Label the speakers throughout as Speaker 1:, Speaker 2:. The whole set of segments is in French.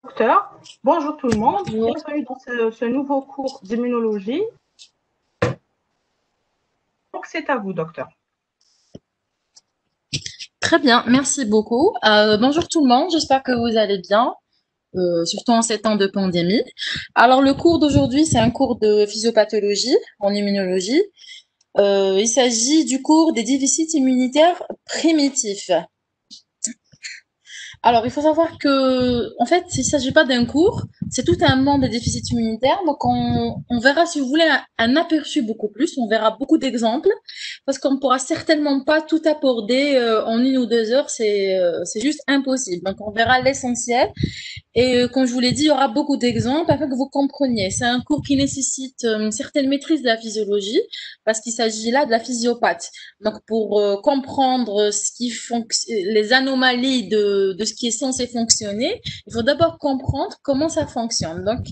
Speaker 1: Docteur, bonjour tout le monde,
Speaker 2: Bonjour.
Speaker 1: bienvenue dans ce nouveau cours d'immunologie. Donc c'est à vous, docteur.
Speaker 2: Très bien, merci beaucoup. Bonjour tout le monde, j'espère que vous allez bien, surtout en ces temps de pandémie. Alors le cours d'aujourd'hui, c'est un cours de physiopathologie en immunologie. Il s'agit du cours des déficits immunitaires primitifs. Alors, il faut savoir que, en fait, il ne s'agit pas d'un cours, c'est tout un monde des déficits immunitaires. Donc, on verra, si vous voulez, un aperçu beaucoup plus. On verra beaucoup d'exemples parce qu'on ne pourra certainement pas tout aborder en 1 ou 2 heures. C'est juste impossible. Donc, on verra l'essentiel. Et comme je vous l'ai dit, il y aura beaucoup d'exemples afin que vous compreniez. C'est un cours qui nécessite une certaine maîtrise de la physiologie parce qu'il s'agit là de la physiopathe. Donc, pour comprendre les anomalies de ce qui est censé fonctionner, il faut d'abord comprendre comment ça fonctionne. Donc,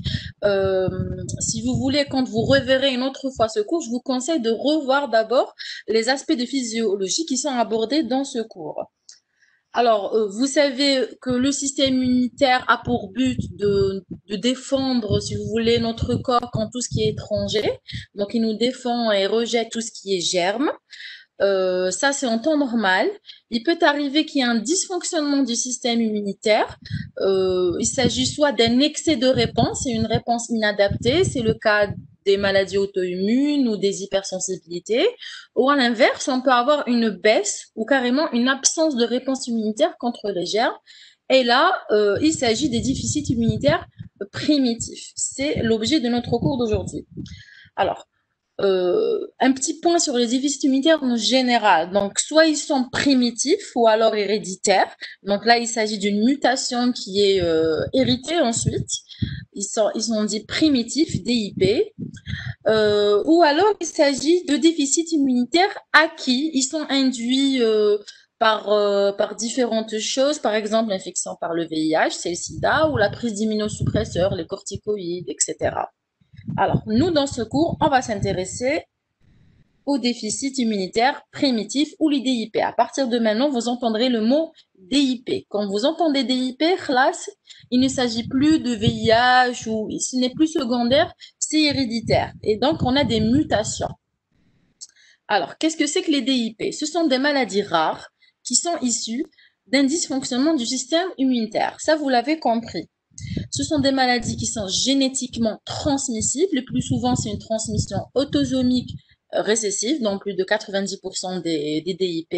Speaker 2: euh, si vous voulez, quand vous reverrez une autre fois ce cours, je vous conseille de revoir d'abord les aspects de physiologie qui sont abordés dans ce cours. Alors, vous savez que le système immunitaire a pour but de défendre, si vous voulez, notre corps contre tout ce qui est étranger. Donc, il nous défend et rejette tout ce qui est germe. Ça, c'est en temps normal. Il peut arriver qu'il y ait un dysfonctionnement du système immunitaire. Il s'agit soit d'un excès de réponse et une réponse inadaptée. C'est le cas des maladies auto-immunes ou des hypersensibilités. Ou à l'inverse, on peut avoir une baisse ou carrément une absence de réponse immunitaire contre les germes. Et là, il s'agit des déficits immunitaires primitifs. C'est l'objet de notre cours d'aujourd'hui. Alors, un petit point sur les déficits immunitaires en général. Donc, soit ils sont primitifs ou alors héréditaires. Donc là, il s'agit d'une mutation qui est héritée ensuite. Ils sont dits primitifs, DIP. Ou alors, il s'agit de déficits immunitaires acquis. Ils sont induits par différentes choses, par exemple l'infection par le VIH, c'est le sida, ou la prise d'immunosuppresseurs, les corticoïdes, etc. Alors, nous, dans ce cours, on va s'intéresser au déficit immunitaire primitif ou les DIP. À partir de maintenant, vous entendrez le mot DIP. Quand vous entendez DIP, classe, il ne s'agit plus de VIH ou ce n'est plus secondaire, c'est héréditaire. Et donc, on a des mutations. Alors, qu'est-ce que c'est que les DIP? Ce sont des maladies rares qui sont issues d'un dysfonctionnement du système immunitaire. Ça, vous l'avez compris. Ce sont des maladies qui sont génétiquement transmissibles. Le plus souvent, c'est une transmission autosomique récessive, donc plus de 90% des DIP.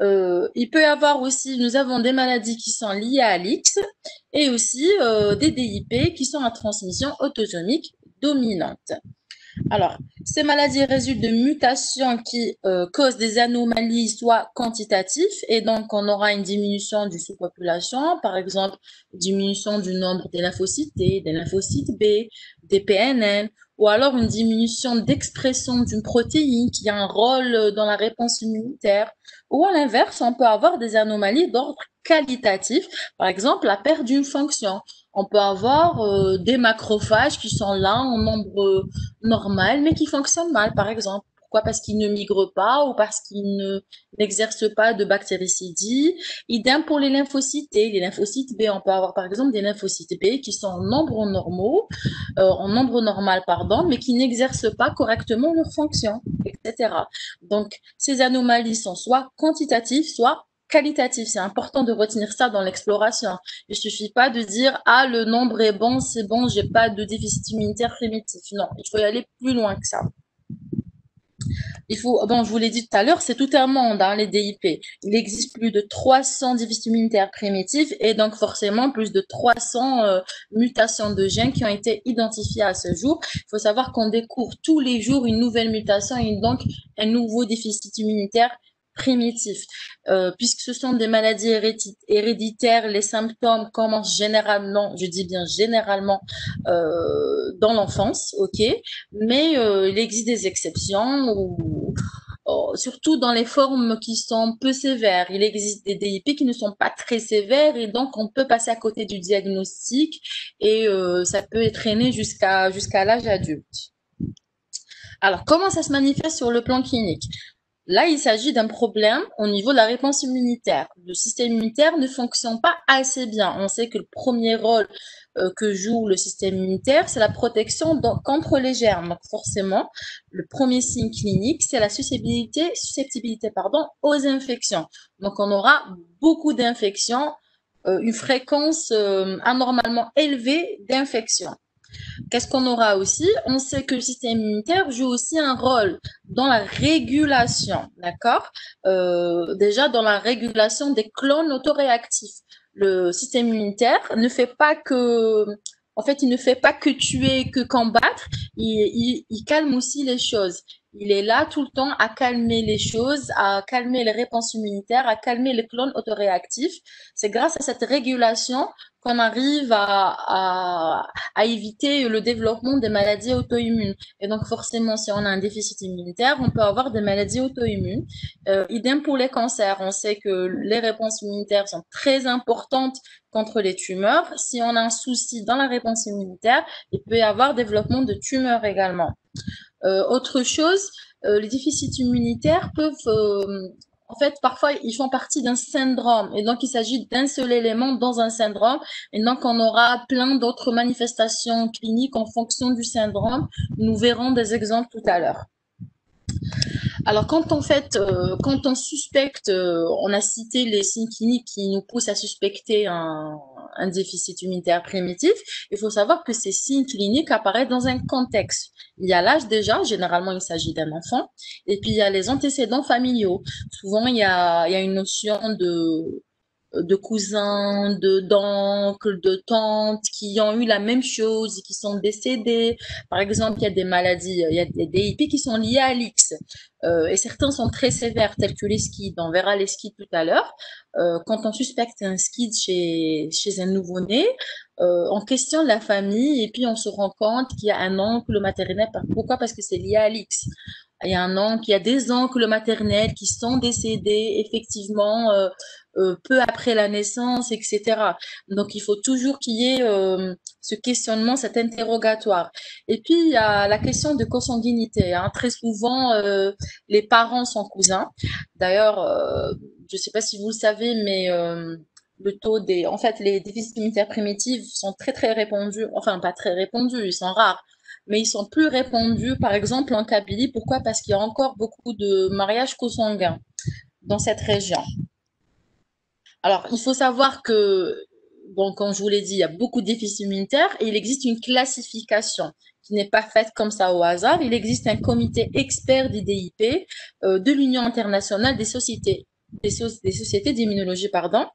Speaker 2: Il peut y avoir aussi, nous avons des maladies qui sont liées à l'X et aussi des DIP qui sont à transmission autosomique dominante. Alors, ces maladies résultent de mutations qui causent des anomalies soit quantitatives, et donc on aura une diminution du sous-population, par exemple, diminution du nombre des lymphocytes T, des lymphocytes B, des PNN, ou alors une diminution d'expression d'une protéine qui a un rôle dans la réponse immunitaire. Ou à l'inverse, on peut avoir des anomalies d'ordre qualitatif, par exemple la perte d'une fonction. On peut avoir des macrophages qui sont là en nombre normal, mais qui fonctionnent mal, par exemple. Pourquoi? Parce qu'ils ne migrent pas ou parce qu'ils n'exercent pas de bactéricidie. Idem pour les lymphocytes T. Les lymphocytes B, on peut avoir par exemple des lymphocytes B qui sont en nombre normal, pardon, mais qui n'exercent pas correctement leur fonction, etc. Donc, ces anomalies sont soit quantitatives, soit qualitatif. C'est important de retenir ça dans l'exploration. Il suffit pas de dire ah le nombre est bon, c'est bon, j'ai pas de déficit immunitaire primitif. Non, il faut y aller plus loin que ça. Bon, je vous l'ai dit tout à l'heure, c'est tout un monde, hein, les DIP. Il existe plus de 300 déficits immunitaires primitifs et donc forcément plus de 300 mutations de gènes qui ont été identifiées à ce jour. Il faut savoir qu'on découvre tous les jours une nouvelle mutation et donc un nouveau déficit immunitaire primitif. Puisque ce sont des maladies héréditaires, les symptômes commencent généralement, je dis bien généralement, dans l'enfance, ok, mais il existe des exceptions où surtout dans les formes qui sont peu sévères. Il existe des DIP qui ne sont pas très sévères et donc on peut passer à côté du diagnostic et ça peut traîner jusqu'à l'âge adulte. Alors, comment ça se manifeste sur le plan clinique? Là, il s'agit d'un problème au niveau de la réponse immunitaire. Le système immunitaire ne fonctionne pas assez bien. On sait que le premier rôle que joue le système immunitaire, c'est la protection contre les germes. Donc forcément, le premier signe clinique, c'est la susceptibilité pardon, aux infections. Donc on aura beaucoup d'infections, une fréquence anormalement élevée d'infections. Qu'est-ce qu'on aura aussi? On sait que le système immunitaire joue aussi un rôle dans la régulation, d'accord? Déjà dans la régulation des clones autoréactifs. Le système immunitaire ne fait pas que, en fait, il ne fait pas que tuer, que combattre. Il calme aussi les choses. Il est là tout le temps à calmer les choses, à calmer les réponses immunitaires, à calmer les clones autoréactifs. C'est grâce à cette régulation qu'on arrive à éviter le développement des maladies auto-immunes. Et donc, forcément, si on a un déficit immunitaire, on peut avoir des maladies auto-immunes. Idem pour les cancers. On sait que les réponses immunitaires sont très importantes contre les tumeurs. Si on a un souci dans la réponse immunitaire, il peut y avoir développement de tumeurs également. Autre chose, les déficits immunitaires peuvent en fait, parfois, ils font partie d'un syndrome. Et donc, il s'agit d'un seul élément dans un syndrome. Et donc, on aura plein d'autres manifestations cliniques en fonction du syndrome. Nous verrons des exemples tout à l'heure. Alors, quand on suspecte, on a cité les signes cliniques qui nous poussent à suspecter un déficit immunitaire primitif. Il faut savoir que ces signes cliniques apparaissent dans un contexte. Il y a l'âge déjà, généralement il s'agit d'un enfant, et puis il y a les antécédents familiaux. Souvent il y a une notion de cousins, d'oncles, de tantes qui ont eu la même chose et qui sont décédés. Par exemple, il y a des maladies, il y a des DIP qui sont liées à l'X. Et certains sont très sévères, tels que les skids. On verra les skids tout à l'heure. Quand on suspecte un skid chez un nouveau-né, on questionne la famille et puis on se rend compte qu'il y a un oncle maternel. Pourquoi? Parce que c'est lié à l'X. Il y a des oncles maternels qui sont décédés effectivement peu après la naissance, etc. Donc il faut toujours qu'il y ait ce questionnement, cet interrogatoire. Et puis il y a la question de consanguinité. Hein. Très souvent, les parents sont cousins. D'ailleurs, je ne sais pas si vous le savez, mais le taux en fait, les déficits immunitaires primitifs sont très très répandus. Enfin, pas très répandus, ils sont rares mais ils sont plus répandus, par exemple en Kabylie. Pourquoi? Parce qu'il y a encore beaucoup de mariages consanguins dans cette région. Alors, il faut savoir que, bon, comme je vous l'ai dit, il y a beaucoup de déficits immunitaires et il existe une classification qui n'est pas faite comme ça au hasard. Il existe un comité expert d'IDIP de l'Union internationale des sociétés d'immunologie, pardon,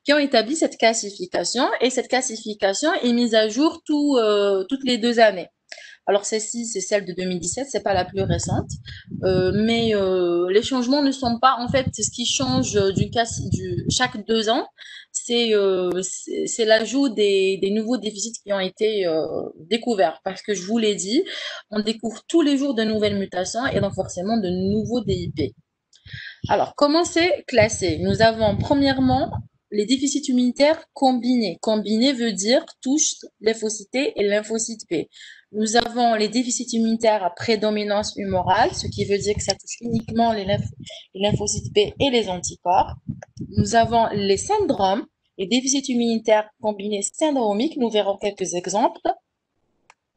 Speaker 2: qui ont établi cette classification et cette classification est mise à jour toutes les 2 années. Alors celle-ci, c'est celle de 2017, c'est pas la plus récente, mais les changements ne sont pas, en fait, ce qui change chaque 2 ans, c'est l'ajout des nouveaux déficits qui ont été découverts. Parce que je vous l'ai dit, on découvre tous les jours de nouvelles mutations et donc forcément de nouveaux DIP. Alors, comment c'est classé? Nous avons premièrement les déficits immunitaires combinés. Combiné veut dire touche lymphocyte et lymphocyte B. Nous avons les déficits immunitaires à prédominance humorale, ce qui veut dire que ça touche uniquement les lymphocytes B et les anticorps. Nous avons les syndromes, les déficits immunitaires combinés syndromiques. Nous verrons quelques exemples.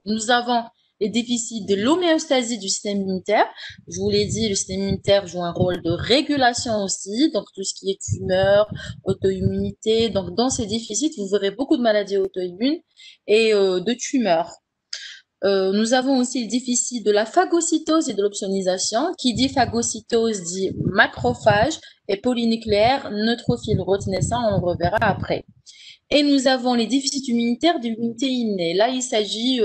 Speaker 2: Nous avons les déficits de l'homéostasie du système immunitaire. Je vous l'ai dit, le système immunitaire joue un rôle de régulation aussi, donc tout ce qui est tumeur, auto-immunité. Donc dans ces déficits, vous verrez beaucoup de maladies auto-immunes et de tumeurs. Nous avons aussi le déficit de la phagocytose et de l'opsonisation. Qui dit phagocytose dit macrophage et polynucléaire, neutrophile. Retenez ça, on le reverra après. Et nous avons les déficits immunitaires d'immunité innée. Là, il s'agit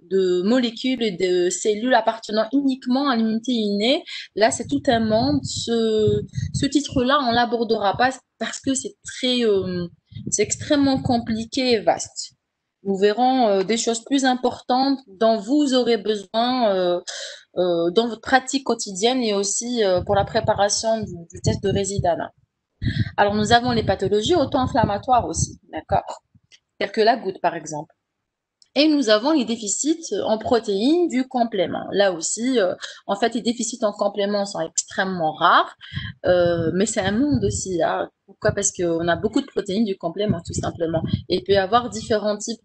Speaker 2: de molécules et de cellules appartenant uniquement à l'immunité innée. Là, c'est tout un monde. Ce titre-là, on l'abordera pas parce que c'est extrêmement compliqué et vaste. Nous verrons des choses plus importantes dont vous aurez besoin dans votre pratique quotidienne et aussi pour la préparation du test de résidana. Alors, nous avons les pathologies auto-inflammatoires aussi, d'accord? Telles que la goutte, par exemple. Et nous avons les déficits en protéines du complément. Là aussi, en fait, les déficits en complément sont extrêmement rares, mais c'est un monde aussi. Hein. Pourquoi? Parce qu'on a beaucoup de protéines du complément, tout simplement. Et il peut y avoir différents types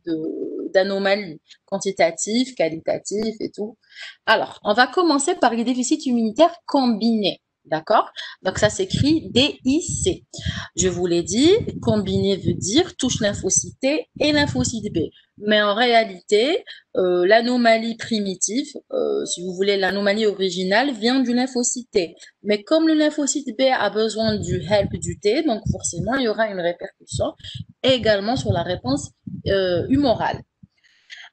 Speaker 2: d'anomalies, quantitatives, qualitatives et tout. Alors, on va commencer par les déficits immunitaires combinés. D'accord? Donc, ça s'écrit DIC. Je vous l'ai dit, combiné veut dire touche lymphocyte T et lymphocyte B. Mais en réalité, l'anomalie primitive, si vous voulez, l'anomalie originale vient du lymphocyte T. Mais comme le lymphocyte B a besoin du help du T, donc forcément, il y aura une répercussion également sur la réponse humorale.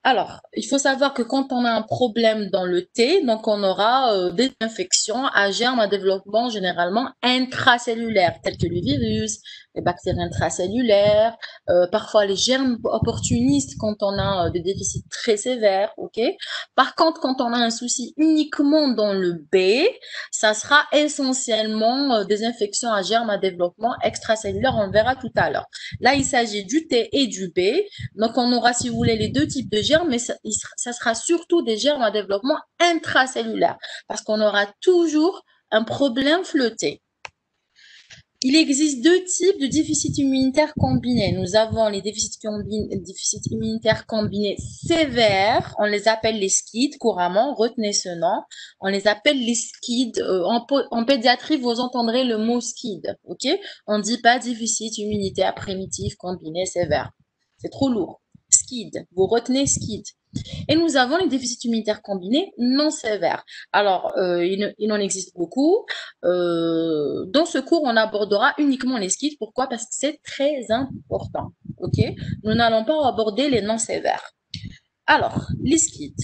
Speaker 2: Alors, il faut savoir que quand on a un problème dans le thé, donc on aura des infections à germes à développement généralement intracellulaires, telles que le virus, les bactéries intracellulaires, parfois les germes opportunistes quand on a des déficits très sévères, ok? Par contre, quand on a un souci uniquement dans le B, ça sera essentiellement des infections à germes à développement extracellulaire, on le verra tout à l'heure. Là, il s'agit du T et du B. Donc, on aura, si vous voulez, les deux types de germes, mais ça sera surtout des germes à développement intracellulaire, parce qu'on aura toujours un problème fleuté. Il existe deux types de déficits immunitaires combinés. Nous avons les déficits immunitaires combinés sévères, on les appelle les SCID couramment, retenez ce nom. On les appelle les SCID. En pédiatrie, vous entendrez le mot SCID, ok? On ne dit pas déficit immunitaire primitif combiné sévère. C'est trop lourd. SCID, vous retenez SCID. Et nous avons les déficits immunitaires combinés non sévères. Alors, il en existe beaucoup. Dans ce cours, on abordera uniquement les SCID. Pourquoi? Parce que c'est très important. Ok? Nous n'allons pas aborder les non sévères. Alors, les SCID.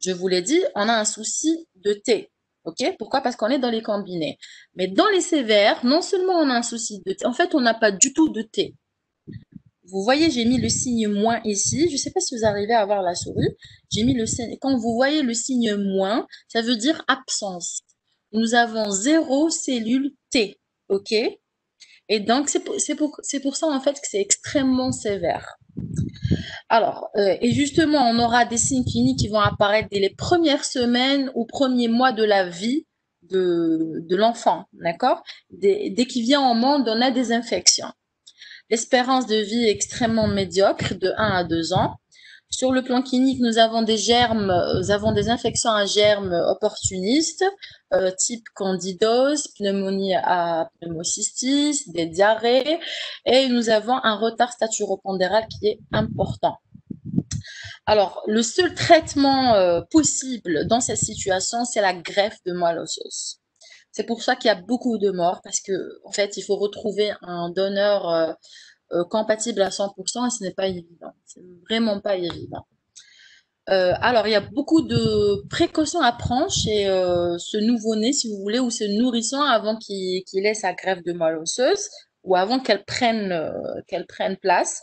Speaker 2: Je vous l'ai dit, on a un souci de T. Ok? Pourquoi? Parce qu'on est dans les combinés. Mais dans les sévères, non seulement on a un souci de T, en fait, on n'a pas du tout de T. Vous voyez, j'ai mis le signe moins ici. Je ne sais pas si vous arrivez à voir la souris. J'ai mis le signe. Quand vous voyez le signe moins, ça veut dire absence. Nous avons 0 cellule T. OK? Et donc, c'est pour ça, en fait, que c'est extrêmement sévère. Alors, et justement, on aura des signes cliniques qui vont apparaître dès les premières semaines ou premiers mois de la vie de l'enfant. D'accord? Dès qu'il vient au monde, on a des infections. L'espérance de vie est extrêmement médiocre, de 1 à 2 ans. Sur le plan clinique, nous avons des infections à germes opportunistes, type candidose, pneumonie à pneumocystis, des diarrhées, et nous avons un retard staturopondéral qui est important. Alors, le seul traitement possible dans cette situation, c'est la greffe de moelle osseuse. C'est pour ça qu'il y a beaucoup de morts, parce que en fait, il faut retrouver un donneur compatible à 100% et ce n'est pas évident. C'est vraiment pas évident. Alors, il y a beaucoup de précautions à prendre chez ce nouveau-né, si vous voulez, ou ce nourrisson avant qu'il ait sa greffe de moelle osseuse ou avant qu'elle prenne place.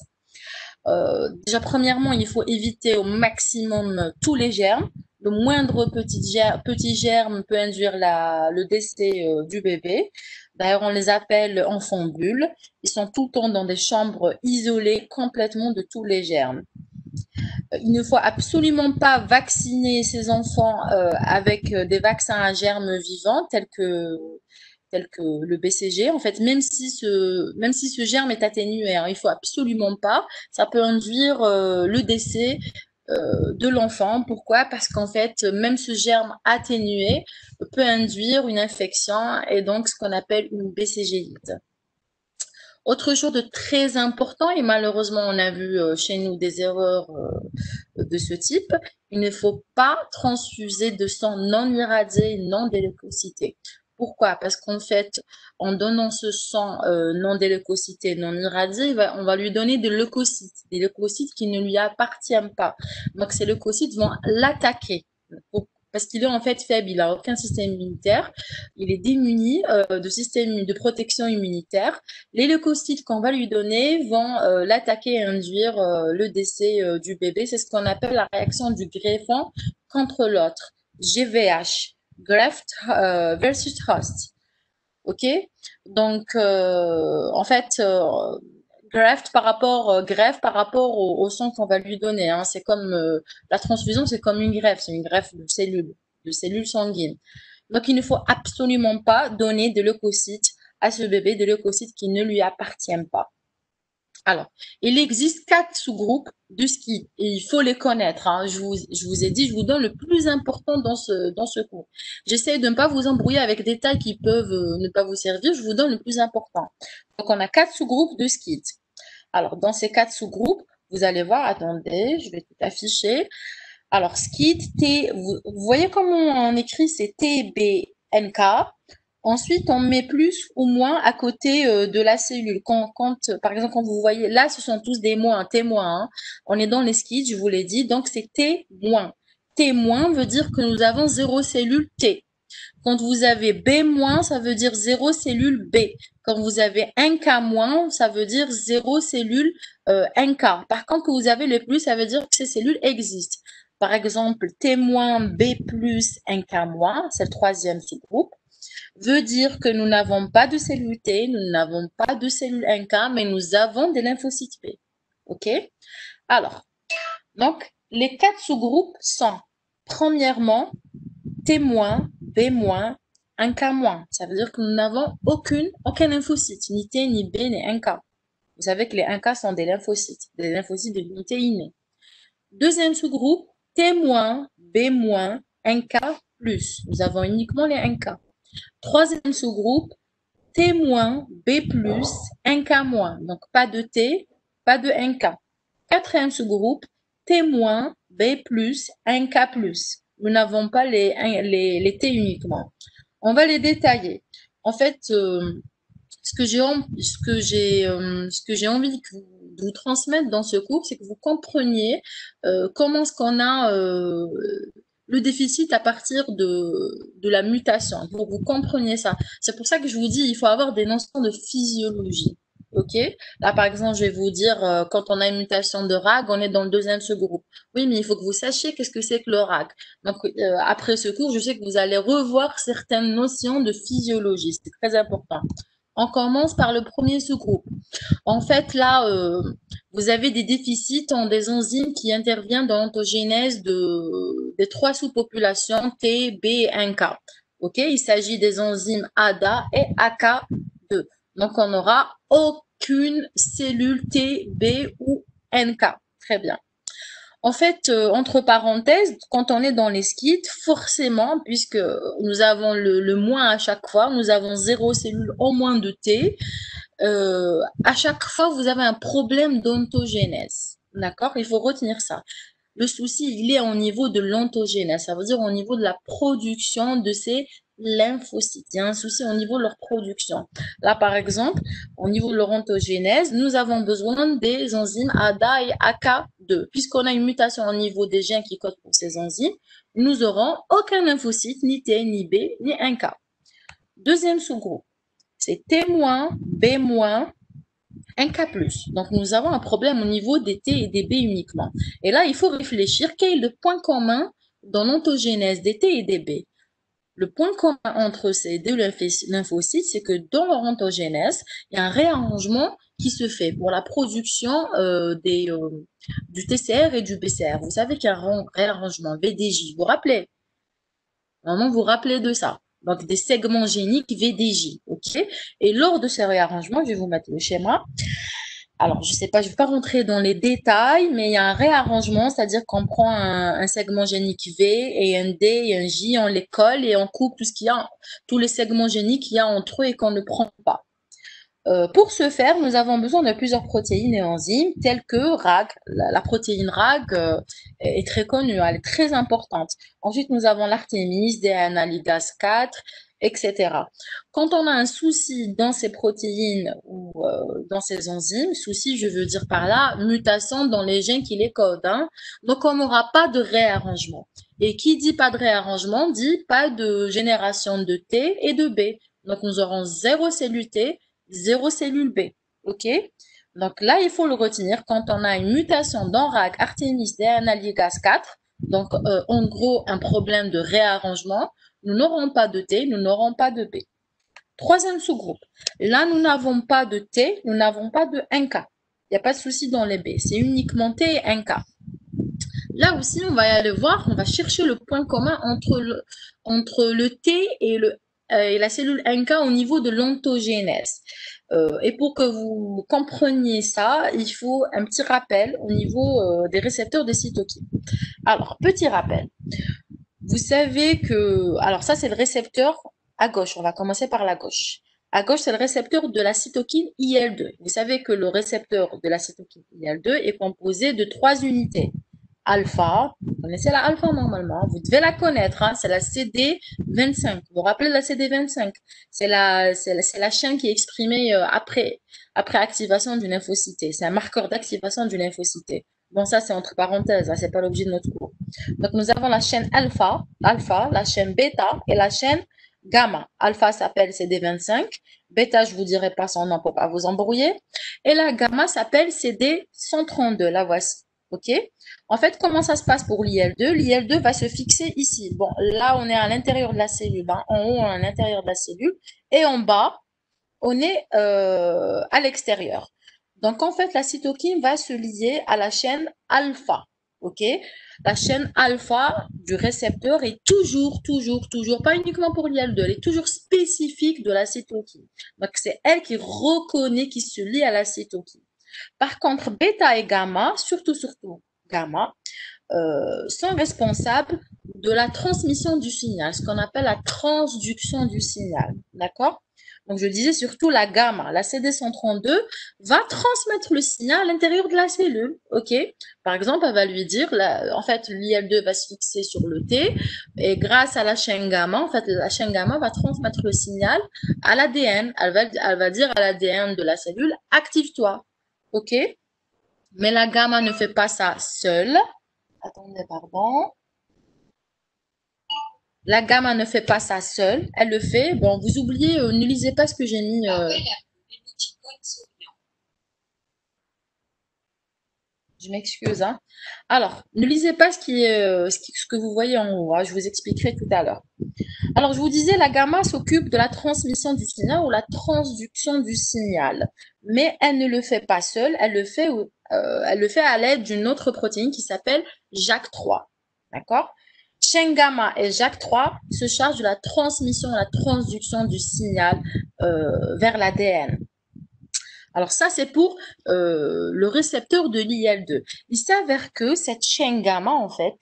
Speaker 2: Déjà, premièrement, il faut éviter au maximum tous les germes. Le moindre petit germe peut induire le décès du bébé. D'ailleurs, on les appelle enfants bulles. Ils sont tout le temps dans des chambres isolées complètement de tous les germes. Il ne faut absolument pas vacciner ces enfants avec des vaccins à germes vivants tels que le BCG. En fait, même si ce germe est atténué, hein, il faut absolument pas. Ça peut induire le décès de l'enfant. Pourquoi? Parce qu'en fait, même ce germe atténué peut induire une infection et donc ce qu'on appelle une BCGite. Autre chose de très important, et malheureusement on a vu chez nous des erreurs de ce type, il ne faut pas transfuser de sang non irradié, non déleucocyté. Pourquoi? Parce qu'en fait, en donnant ce sang non déleucocyté, non irradié, on va lui donner des leucocytes qui ne lui appartiennent pas. Donc ces leucocytes vont l'attaquer. Parce qu'il est en fait faible, il n'a aucun système immunitaire, il est démuni de système de protection immunitaire. Les leucocytes qu'on va lui donner vont l'attaquer et induire le décès du bébé. C'est ce qu'on appelle la réaction du greffon contre l'autre. GVH, Graft versus Host. OK? Donc, en fait, greffe par rapport au sang qu'on va lui donner. Hein. C'est comme la transfusion, c'est comme une greffe, c'est une greffe de cellules sanguines. Donc, il ne faut absolument pas donner de leucocytes à ce bébé, de leucocytes qui ne lui appartiennent pas. Alors, il existe 4 sous-groupes du ski et il faut les connaître. Hein. Je vous ai dit, je vous donne le plus important dans ce cours. J'essaie de ne pas vous embrouiller avec des détails qui peuvent ne pas vous servir. Je vous donne le plus important. Donc, on a 4 sous-groupes de ski. Alors, dans ces 4 sous-groupes, vous allez voir, attendez, je vais tout afficher. Alors, skid, vous voyez comment on écrit, c'est TBNK. Ensuite, on met plus ou moins à côté de la cellule. Par exemple, quand vous voyez, là, ce sont tous des moins, témoins. Hein. On est dans les skids, je vous l'ai dit, donc c'est T-. T- veut dire que nous avons 0 cellule T. Quand vous avez B-, ça veut dire 0 cellule B. Quand vous avez 1K-, ça veut dire 0 cellule 1K. Par contre, que vous avez le plus, ça veut dire que ces cellules existent. Par exemple, T-, B+, 1K-, c'est le troisième sous-groupe, veut dire que nous n'avons pas de cellules T, nous n'avons pas de cellules NK, mais nous avons des lymphocytes B. OK? Alors, donc, les 4 sous-groupes sont, premièrement, T-, B-, 1K-. Ça veut dire que nous n'avons aucun lymphocyte, ni T, ni B, ni 1K. Vous savez que les 1K sont des lymphocytes de l'unité innée. Deuxième sous-groupe, T-, B-, 1K+. Nous avons uniquement les 1K. Troisième sous-groupe, T-, B+, 1K-. Donc, pas de T, pas de 1K. Quatrième sous-groupe, T-, B+, 1K+. Nous n'avons pas les T uniquement. On va les détailler. En fait, ce que j'ai envie de vous transmettre dans ce cours, c'est que vous compreniez comment est-ce qu'on a le déficit à partir de la mutation. Pour que vous compreniez ça. C'est pour ça que je vous dis, il faut avoir des notions de physiologie. OK? Là, par exemple, je vais vous dire, quand on a une mutation de RAG, on est dans le deuxième sous-groupe. Oui, mais il faut que vous sachiez qu'est-ce que c'est que le RAG. Donc, après ce cours, je sais que vous allez revoir certaines notions de physiologie. C'est très important. On commence par le premier sous-groupe. En fait, là, vous avez des déficits en des enzymes qui interviennent dans l'ontogénèse des 3 sous-populations T, B et 1K. OK? Il s'agit des enzymes ADA et AK2. Donc, on n'aura aucune cellule T, B ou NK. Très bien. En fait, entre parenthèses, quand on est dans les skids, forcément, puisque nous avons le moins à chaque fois, nous avons 0 cellule au moins de T, à chaque fois, vous avez un problème d'ontogénèse. D'accord? Il faut retenir ça. Le souci, il est au niveau de l'ontogénèse, ça veut dire au niveau de la production de ces lymphocytes. Il y a un souci au niveau de leur production. Là, par exemple, au niveau de leur ontogénèse, nous avons besoin des enzymes ADA et AK2. Puisqu'on a une mutation au niveau des gènes qui codent pour ces enzymes, nous aurons aucun lymphocyte, ni T, ni B, ni 1K. Deuxième sous-groupe, c'est T-, B-, 1K+. Donc, nous avons un problème au niveau des T et des B uniquement. Et là, il faut réfléchir quel est le point commun dans l'ontogénèse des T et des B. Le point commun entre ces deux lymphocytes, c'est que dans leur ontogénèse, il y a un réarrangement qui se fait pour la production du TCR et du BCR. Vous savez qu'il y a un réarrangement VDJ. Vous vous rappelez? Normalement, vous vous rappelez de ça. Donc, des segments géniques VDJ. OK? Et lors de ces réarrangements, je vais vous mettre le schéma. Alors, je sais pas, je ne vais pas rentrer dans les détails, mais il y a un réarrangement, c'est-à-dire qu'on prend un segment génique V et un D et un J, on les colle et on coupe tout ce qu'il y a, tous les segments géniques qu'il y a entre eux et qu'on ne prend pas. Pour ce faire, nous avons besoin de plusieurs protéines et enzymes, telles que RAG. La protéine RAG est très connue, elle est très importante. Ensuite, nous avons l'artémise, DNA ligase 4, etc. Quand on a un souci dans ces protéines ou dans ces enzymes, souci, je veux dire par là, mutation dans les gènes qui les codent. Hein. Donc, on n'aura pas de réarrangement. Et qui dit pas de réarrangement, dit pas de génération de T et de B. Donc, nous aurons 0 cellule T, 0 cellule B. OK? Donc là, il faut le retenir quand on a une mutation dans RAG, Artémis, DNA ligase 4. Donc, en gros, un problème de réarrangement. Nous n'aurons pas de T, nous n'aurons pas de B. 3e sous-groupe. Là, nous n'avons pas de T, nous n'avons pas de 1K. 1K+. 1K+, ça veut dire que nous avons 0 cellule T, 0 cellule B. 1K+, 1K+, ça veut dire que nous avons 0 cellule T, 0 cellule B. 1K+, 1K+, ça veut dire que nous avons 0 cellule T, 0 cellule B. 1K+, 1K+, ça veut dire que nous avons 0 cellule T, 0 cellule B. 3e sous-groupe. Là, nous n'avons pas de T, nous n'avons pas de 1K. Il n'y a pas de souci dans les B. C'est uniquement T et NK. Là aussi, on va aller voir, on va chercher le point commun entre le T et la cellule NK au niveau de l'ontogénèse. Et pour que vous compreniez ça, il faut un petit rappel au niveau des récepteurs de cytokines. Alors, petit rappel. Vous savez que, alors ça c'est le récepteur à gauche, on va commencer par la gauche. À gauche, c'est le récepteur de la cytokine IL-2. Vous savez que le récepteur de la cytokine IL-2 est composé de 3 unités. Alpha, vous connaissez la alpha normalement, vous devez la connaître, hein, c'est la CD25. Vous vous rappelez de la CD25? C'est la chaîne qui est exprimée après activation d'une lymphocyte. C'est un marqueur d'activation d'une lymphocyte. Bon, ça c'est entre parenthèses, hein, c'est pas l'objet de notre cours. Donc nous avons la chaîne alpha, la chaîne bêta et la chaîne gamma. Alpha s'appelle CD25, bêta je vous dirai pas son nom pour pas vous embrouiller, et la gamma s'appelle CD132. La voici. OK? En fait, comment ça se passe pour l'IL2? L'IL2 va se fixer ici. Bon, là, on est à l'intérieur de la cellule. Hein. En haut, on est à l'intérieur de la cellule. Et en bas, on est à l'extérieur. Donc, en fait, la cytokine va se lier à la chaîne alpha. OK? La chaîne alpha du récepteur est toujours, pas uniquement pour l'IL2, elle est toujours spécifique de la cytokine. Donc, c'est elle qui reconnaît, qui se lie à la cytokine. Par contre, bêta et gamma, surtout gamma, sont responsables de la transmission du signal, ce qu'on appelle la transduction du signal. D'accord? Donc, je disais surtout la gamma, la CD132, va transmettre le signal à l'intérieur de la cellule. OK? Par exemple, elle va lui dire, en fait, l'IL2 va se fixer sur le T, et grâce à la chaîne gamma, en fait, la chaîne gamma va transmettre le signal à l'ADN. Elle va dire à l'ADN de la cellule, active-toi. OK? Mais la gamma ne fait pas ça seule. Attendez, pardon. La gamma ne fait pas ça seule. Elle le fait. Bon, vous oubliez, ne lisez pas ce que j'ai mis. Je m'excuse. Hein. Alors, ne lisez pas ce que vous voyez en haut. Hein. Je vous expliquerai tout à l'heure. Alors, je vous disais, la gamma s'occupe de la transmission du signal ou la transduction du signal. Mais elle ne le fait pas seule. Elle le fait à l'aide d'une autre protéine qui s'appelle JAK3. D'accord? Chaîne gamma et JAK3 se chargent de la transmission et la transduction du signal vers l'ADN. Alors ça, c'est pour le récepteur de l'IL2. Il s'avère que cette chaîne gamma, en fait,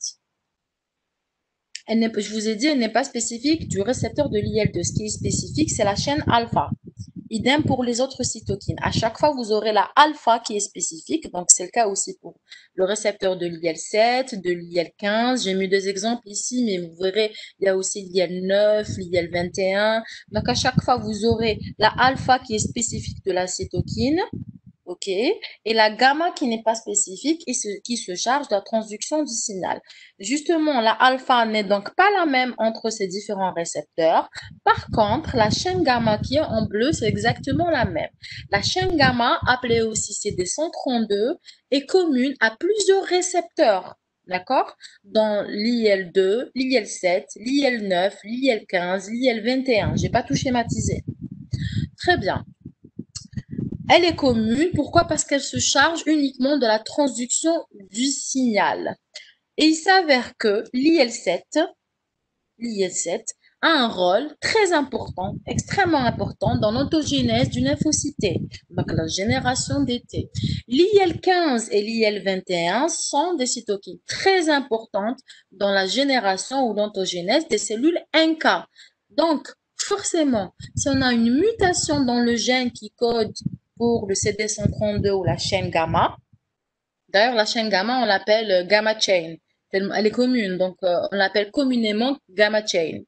Speaker 2: je vous ai dit, elle n'est pas spécifique du récepteur de l'IL2. Ce qui est spécifique, c'est la chaîne alpha. Idem pour les autres cytokines. À chaque fois, vous aurez la alpha qui est spécifique. Donc, c'est le cas aussi pour le récepteur de l'IL7, de l'IL15. J'ai mis 2 exemples ici, mais vous verrez, il y a aussi l'IL9, l'IL21. Donc, à chaque fois, vous aurez la alpha qui est spécifique de la cytokine. OK? Et la gamma qui n'est pas spécifique et qui se charge de la transduction du signal. Justement, la alpha n'est donc pas la même entre ces différents récepteurs. Par contre, la chaîne gamma qui est en bleu, c'est exactement la même. La chaîne gamma, appelée aussi CD132, est commune à plusieurs récepteurs. D'accord? Dans l'IL2, l'IL7, l'IL9, l'IL15, l'IL21. Je n'ai pas tout schématisé. Très bien. Elle est commune, pourquoi? Parce qu'elle se charge uniquement de la transduction du signal. Et il s'avère que l'IL7 a un rôle très important, extrêmement important dans l'ontogénèse d'une lymphocyte, donc la génération des T. L'IL15 et l'IL21 sont des cytokines très importantes dans la génération ou l'ontogénèse des cellules NK. Donc, forcément, si on a une mutation dans le gène qui code pour le CD132 ou la chaîne gamma. D'ailleurs, la chaîne gamma, on l'appelle gamma chain. Elle est commune, donc on l'appelle communément gamma chain.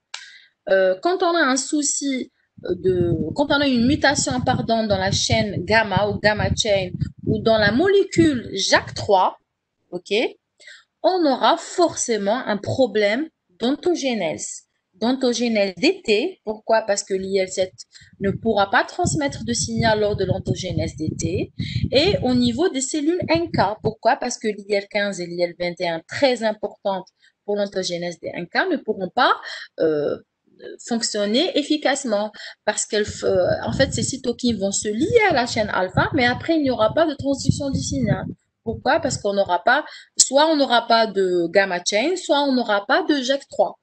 Speaker 2: Quand on a un souci quand on a une mutation, pardon, dans la chaîne gamma ou gamma chain ou dans la molécule JAK3, ok, on aura forcément un problème d'ontogénèse d'été. Pourquoi? Parce que l'IL7 ne pourra pas transmettre de signal lors de l'ontogénèse d'été. Et au niveau des cellules NK, pourquoi? Parce que l'IL15 et l'IL21, très importantes pour l'ontogénèse des NK, ne pourront pas fonctionner efficacement parce en fait, ces cytokines vont se lier à la chaîne alpha, mais après, il n'y aura pas de transduction du signal. Pourquoi? Parce qu'on n'aura pas, soit on n'aura pas de gamma chain, soit on n'aura pas de JAK3.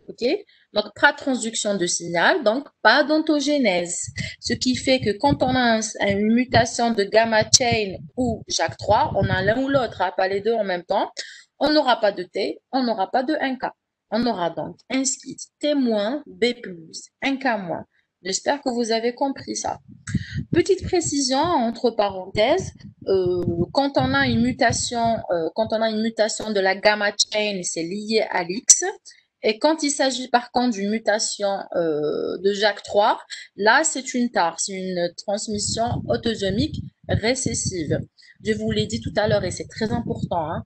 Speaker 2: OK? Donc, pas de transduction de signal, donc pas d'ontogénèse. Ce qui fait que quand on a une mutation de gamma chain ou JAK3, on a l'un ou l'autre, hein, pas les deux en même temps, on n'aura pas de T, on n'aura pas de 1K. On aura donc un skit T-, B+, 1K-. J'espère que vous avez compris ça. Petite précision entre parenthèses, quand on a une mutation, de la gamma chain, c'est lié à l'X. Et quand il s'agit par contre d'une mutation de JAK3, là c'est une TAR, c'est une transmission autosomique récessive. Je vous l'ai dit tout à l'heure et c'est très important, hein.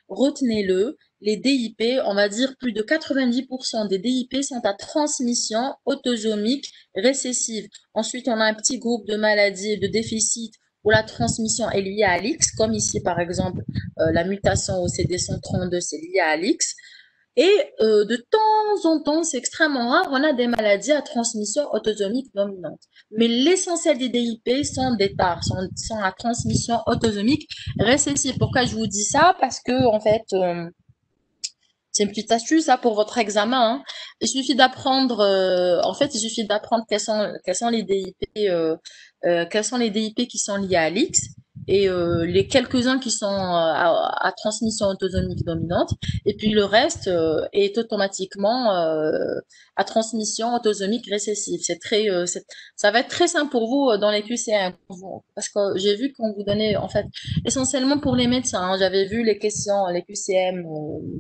Speaker 2: Retenez-le, les DIP, on va dire plus de 90% des DIP sont à transmission autosomique récessive. Ensuite, on a un petit groupe de maladies et de déficits où la transmission est liée à l'X, comme ici par exemple la mutation au CD132, c'est lié à l'X. Et de temps en temps, c'est extrêmement rare, on a des maladies à transmission autosomique dominante. Mais l'essentiel des DIP sont des TAR, sont à transmission autosomique récessive. Pourquoi je vous dis ça? Parce que, en fait, c'est une petite astuce ça, pour votre examen, hein. Il suffit d'apprendre, quels sont les DIP, quels sont les DIP qui sont liés à l'X et les quelques-uns qui sont à transmission autosomique dominante. Et puis le reste est automatiquement à transmission autosomique récessive. Ça va être très simple pour vous dans les QCM, parce que j'ai vu qu'on vous donnait, en fait, essentiellement pour les médecins, hein, j'avais vu les questions, les QCM,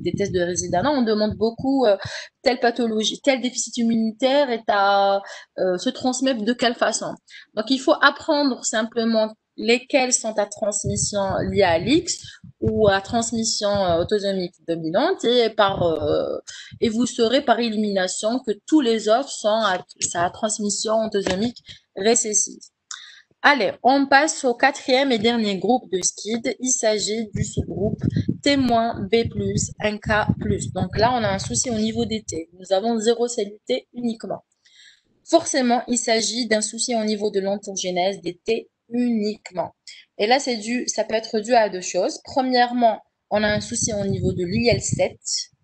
Speaker 2: des tests de résident. On demande beaucoup telle pathologie, tel déficit immunitaire se transmet de quelle façon. Donc, il faut apprendre simplement lesquels sont à transmission liée à l'X ou à transmission autosomique dominante et vous saurez par élimination que tous les autres sont à transmission autosomique récessive. Allez, on passe au quatrième et dernier groupe de SCID. Il s'agit du sous-groupe T-B+, 1K+. Donc là, on a un souci au niveau des T. Nous avons 0 cellule T uniquement. Forcément, il s'agit d'un souci au niveau de l'ontogénèse des T uniquement. Et là, ça peut être dû à deux choses. Premièrement, on a un souci au niveau de l'IL7,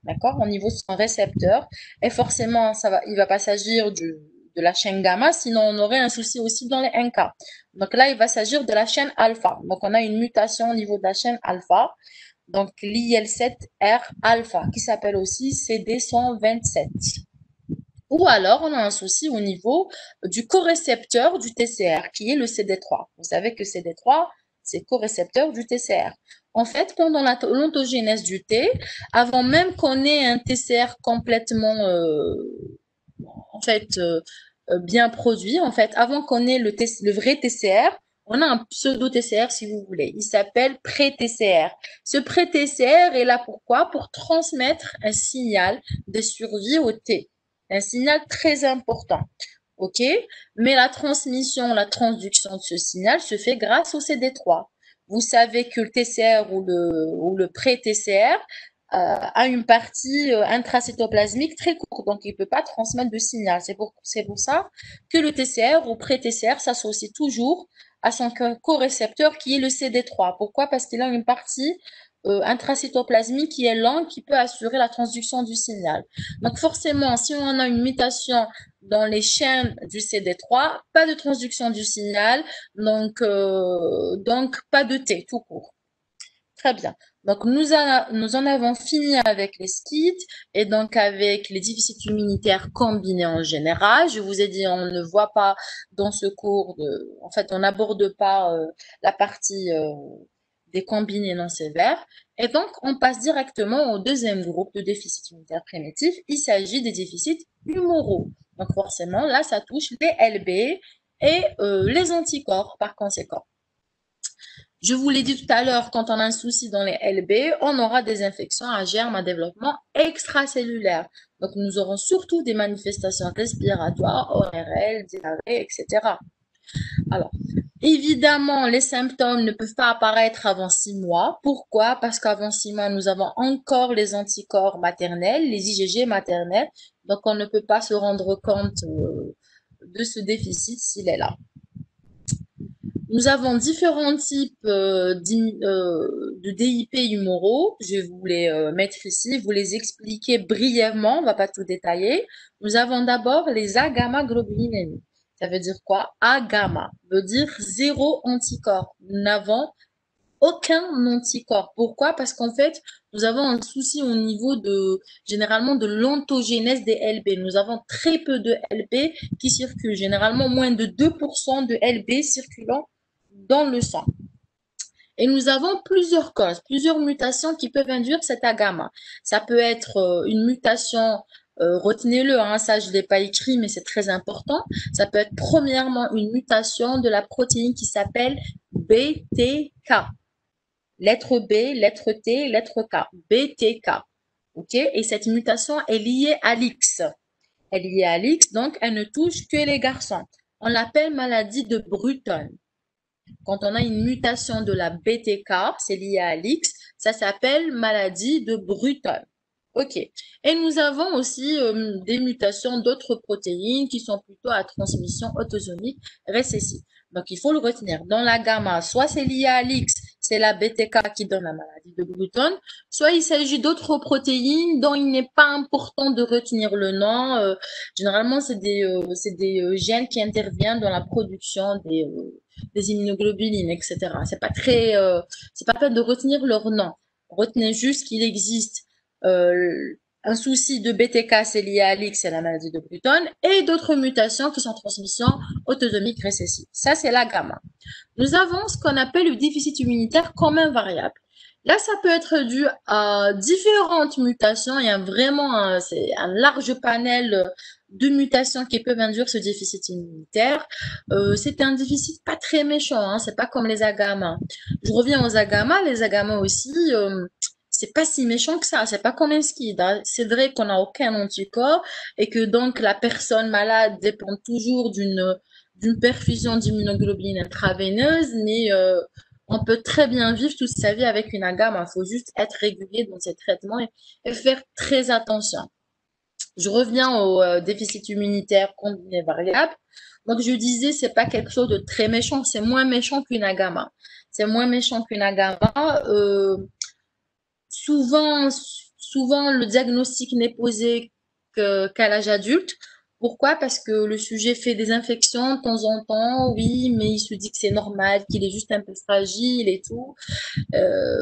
Speaker 2: d'accord, au niveau de son récepteur. Et forcément, il va pas s'agir de la chaîne gamma, sinon on aurait un souci aussi dans les 1K. Donc là, il va s'agir de la chaîne alpha. Donc on a une mutation au niveau de la chaîne alpha. Donc l'IL7R alpha, qui s'appelle aussi CD127. Ou alors, on a un souci au niveau du corécepteur du TCR, qui est le CD3. Vous savez que CD3, c'est corécepteur du TCR. En fait, pendant l'ontogénèse du T, avant même qu'on ait un TCR complètement, bien produit, en fait, avant qu'on ait le vrai TCR, on a un pseudo-TCR si vous voulez. Il s'appelle pré-TCR. Ce pré-TCR est là pourquoi? Pour transmettre un signal de survie au T. Un signal très important. OK? Mais la transduction de ce signal se fait grâce au CD3. Vous savez que le TCR ou le pré-TCR a une partie intracytoplasmique très courte, donc il ne peut pas transmettre de signal. C'est pour ça que le TCR ou pré-TCR s'associe toujours à son corécepteur qui est le CD3. Pourquoi? Parce qu'il a une partie intracytoplasmique qui est lente, qui peut assurer la transduction du signal. Donc forcément, si on a une mutation dans les chaînes du CD3, pas de transduction du signal, donc pas de T tout court. Très bien. Donc, nous en avons fini avec les SCID et donc avec les déficits immunitaires combinés en général. Je vous ai dit, on ne voit pas dans ce cours, en fait, on n'aborde pas la partie des combinés non sévères. Et donc, on passe directement au deuxième groupe de déficits immunitaires primitifs. Il s'agit des déficits humoraux. Donc, forcément, là, ça touche les LB et les anticorps par conséquent. Je vous l'ai dit tout à l'heure, quand on a un souci dans les LB, on aura des infections à germes à développement extracellulaire. Donc, nous aurons surtout des manifestations respiratoires, ORL, diarrhée, etc. Alors, Évidemment, les symptômes ne peuvent pas apparaître avant 6 mois. Pourquoi? Parce qu'avant 6 mois, nous avons encore les anticorps maternels, les IgG maternels. Donc, on ne peut pas se rendre compte de ce déficit s'il est là. Nous avons différents types de DIP humoraux. Je vais vous les mettre ici, vous les expliquer brièvement, on ne va pas tout détailler. Nous avons d'abord les A-gamma-globulinémies. Ça veut dire quoi? A-gamma veut dire zéro anticorps. Nous n'avons aucun anticorps. Pourquoi? Parce qu'en fait, nous avons un souci au niveau généralement, de l'ontogénèse des LB. Nous avons très peu de LB qui circulent, généralement moins de 2% de LB circulant dans le sang. Et nous avons plusieurs causes, plusieurs mutations qui peuvent induire cet A-gamma. Ça peut être une mutation, retenez-le, hein, ça je ne l'ai pas écrit, mais c'est très important. Ça peut être premièrement une mutation de la protéine qui s'appelle BTK. Lettre B, lettre T, lettre K. BTK. OK? Et cette mutation est liée à l'X. Elle est liée à l'X, donc elle ne touche que les garçons. On l'appelle maladie de Bruton. Quand on a une mutation de la BTK, c'est lié à l'X, ça s'appelle maladie de Bruton. OK. Et nous avons aussi des mutations d'autres protéines qui sont plutôt à transmission autosomique récessive. Donc, il faut le retenir. Dans la gamma, soit c'est lié à l'X, c'est la BTK qui donne la maladie de Bruton, soit il s'agit d'autres protéines dont il n'est pas important de retenir le nom. Généralement, c'est des gènes qui interviennent dans la production des immunoglobulines, etc. C'est pas peine de retenir leur nom. Retenez juste qu'il existe un souci de BTK, c'est lié à l'X, c'est la maladie de Bruton, et d'autres mutations qui sont transmission autosomique récessive. Ça, c'est la gamma. Nous avons ce qu'on appelle le déficit immunitaire commun variable. Là, ça peut être dû à différentes mutations. Il y a vraiment c'est un large panel de mutations qui peuvent induire ce déficit immunitaire. C'est un déficit pas très méchant, hein, c'est pas comme les agamas. Je reviens aux agamas. Les agamas aussi, c'est pas si méchant que ça. C'est pas comme un skid, hein. C'est vrai qu'on n'a aucun anticorps et que donc la personne malade dépend toujours d'une perfusion d'immunoglobulines intraveineuse, mais on peut très bien vivre toute sa vie avec une agama. Il faut juste être régulier dans ses traitements et faire très attention. Je reviens au déficit immunitaire combiné variable. Donc, je disais, c'est pas quelque chose de très méchant. C'est moins méchant qu'une agama. C'est moins méchant qu'une agama. Souvent, souvent, le diagnostic n'est posé qu'à l'âge adulte. Pourquoi? Parce que le sujet fait des infections de temps en temps, oui, mais il se dit que c'est normal, qu'il est juste un peu fragile et tout.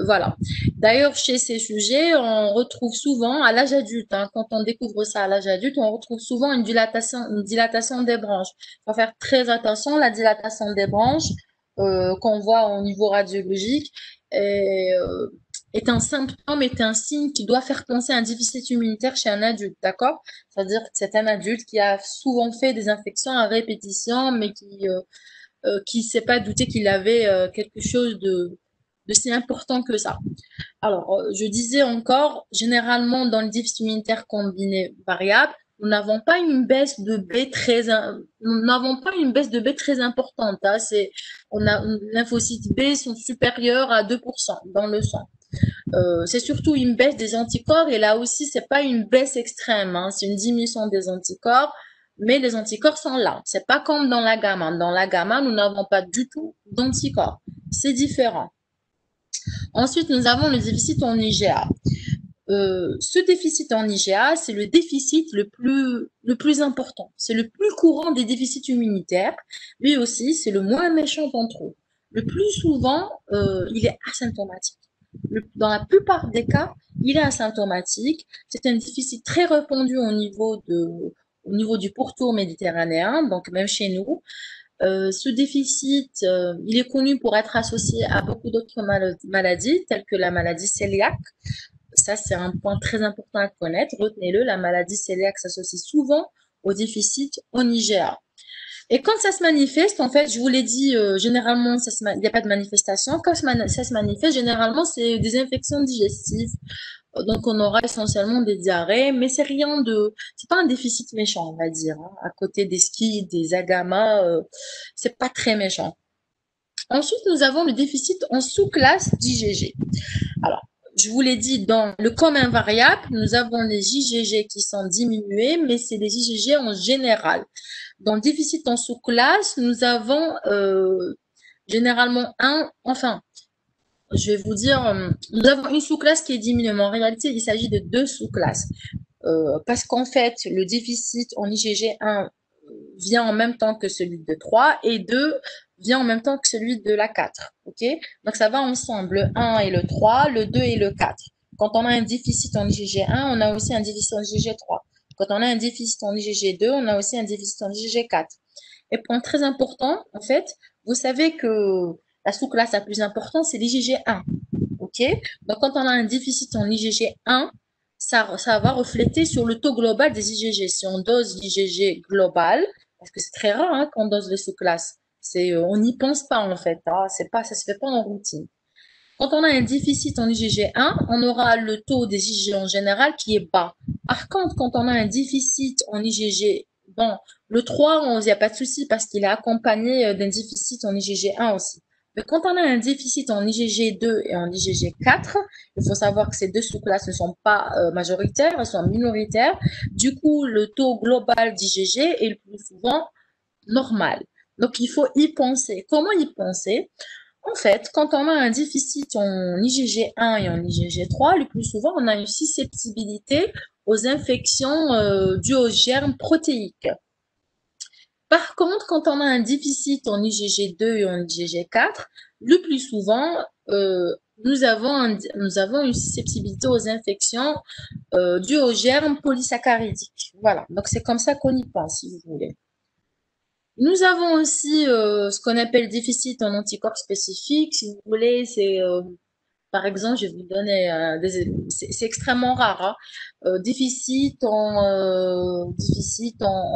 Speaker 2: Voilà. D'ailleurs, chez ces sujets, on retrouve souvent, à l'âge adulte, hein, quand on découvre ça à l'âge adulte, on retrouve souvent une dilatation des branches. Il faut faire très attention, la dilatation des branches qu'on voit au niveau radiologique est, euh, est un symptôme, est un signe qui doit faire penser à un déficit immunitaire chez un adulte, d'accord? C'est-à-dire que c'est un adulte qui a souvent fait des infections à répétition, mais qui s'est pas douté qu'il avait quelque chose de si important que ça. Alors, je disais encore, généralement, dans le déficit immunitaire combiné variable, nous n'avons pas une baisse de B très importante, hein. Les lymphocytes B sont supérieurs à 2% dans le sang. C'est surtout une baisse des anticorps et là aussi, c'est pas une baisse extrême, hein, c'est une diminution des anticorps, mais les anticorps sont là. C'est pas comme dans la gamma. Dans la gamma, nous n'avons pas du tout d'anticorps. C'est différent. Ensuite, nous avons le déficit en IgA. Ce déficit en IgA, c'est le déficit le plus important. C'est le plus courant des déficits immunitaires. Lui aussi, c'est le moins méchant d'entre eux. Le plus souvent, il est asymptomatique. Dans la plupart des cas, il est asymptomatique. C'est un déficit très répandu au niveau du pourtour méditerranéen, donc même chez nous. Ce déficit, il est connu pour être associé à beaucoup d'autres maladies, telles que la maladie cœliaque. Ça, c'est un point très important à connaître. Retenez-le, la maladie cœliaque s'associe souvent au déficit en IgA. Et quand ça se manifeste, en fait, je vous l'ai dit, généralement, il n'y a pas de manifestation. Quand ça se manifeste, généralement, c'est des infections digestives. Donc, on aura essentiellement des diarrhées, mais c'est pas un déficit méchant, on va dire, hein. À côté des skis, des agamas, c'est pas très méchant. Ensuite, nous avons le déficit en sous-classe d'IgG. Alors, je vous l'ai dit, dans le commun variable, nous avons les IgG qui sont diminués, mais c'est les IgG en général. Dans le déficit en sous-classe, nous avons généralement je vais vous dire, nous avons une sous-classe qui est diminuée, mais en réalité, il s'agit de deux sous-classes. Parce qu'en fait, le déficit en IgG1 vient en même temps que celui de 3 et 2 vient en même temps que celui de la 4. Ok? Donc, ça va ensemble, le 1 et le 3, le 2 et le 4. Quand on a un déficit en IgG1, on a aussi un déficit en IgG3. Quand on a un déficit en IgG2, on a aussi un déficit en IgG4. Et point très important, en fait, vous savez que la sous-classe la plus importante, c'est l'IgG1. OK? Donc, quand on a un déficit en IgG1, ça va refléter sur le taux global des IgG. Si on dose l'IgG global, parce que c'est très rare hein, qu'on dose les sous-classes, on n'y pense pas en fait, hein, ça se fait pas en routine. Quand on a un déficit en IgG1, on aura le taux des IgG en général qui est bas. Par contre, quand on a un déficit en IgG, bon, le 3, il n'y a pas de souci parce qu'il est accompagné d'un déficit en IgG1 aussi. Mais quand on a un déficit en IgG2 et en IgG4, il faut savoir que ces deux sous-classes ne sont pas majoritaires, elles sont minoritaires. Du coup, le taux global d'IgG est le plus souvent normal. Donc, il faut y penser. Comment y penser? En fait, quand on a un déficit en IgG1 et en IgG3, le plus souvent, on a une susceptibilité aux infections dues aux germes protéiques. Par contre, quand on a un déficit en IgG2 et en IgG4, le plus souvent, nous avons une susceptibilité aux infections dues aux germes polysaccharidiques. Voilà, donc c'est comme ça qu'on y pense, si vous voulez. Nous avons aussi ce qu'on appelle déficit en anticorps spécifiques. Si vous voulez, par exemple, je vais vous donner c'est extrêmement rare. Hein. Déficit en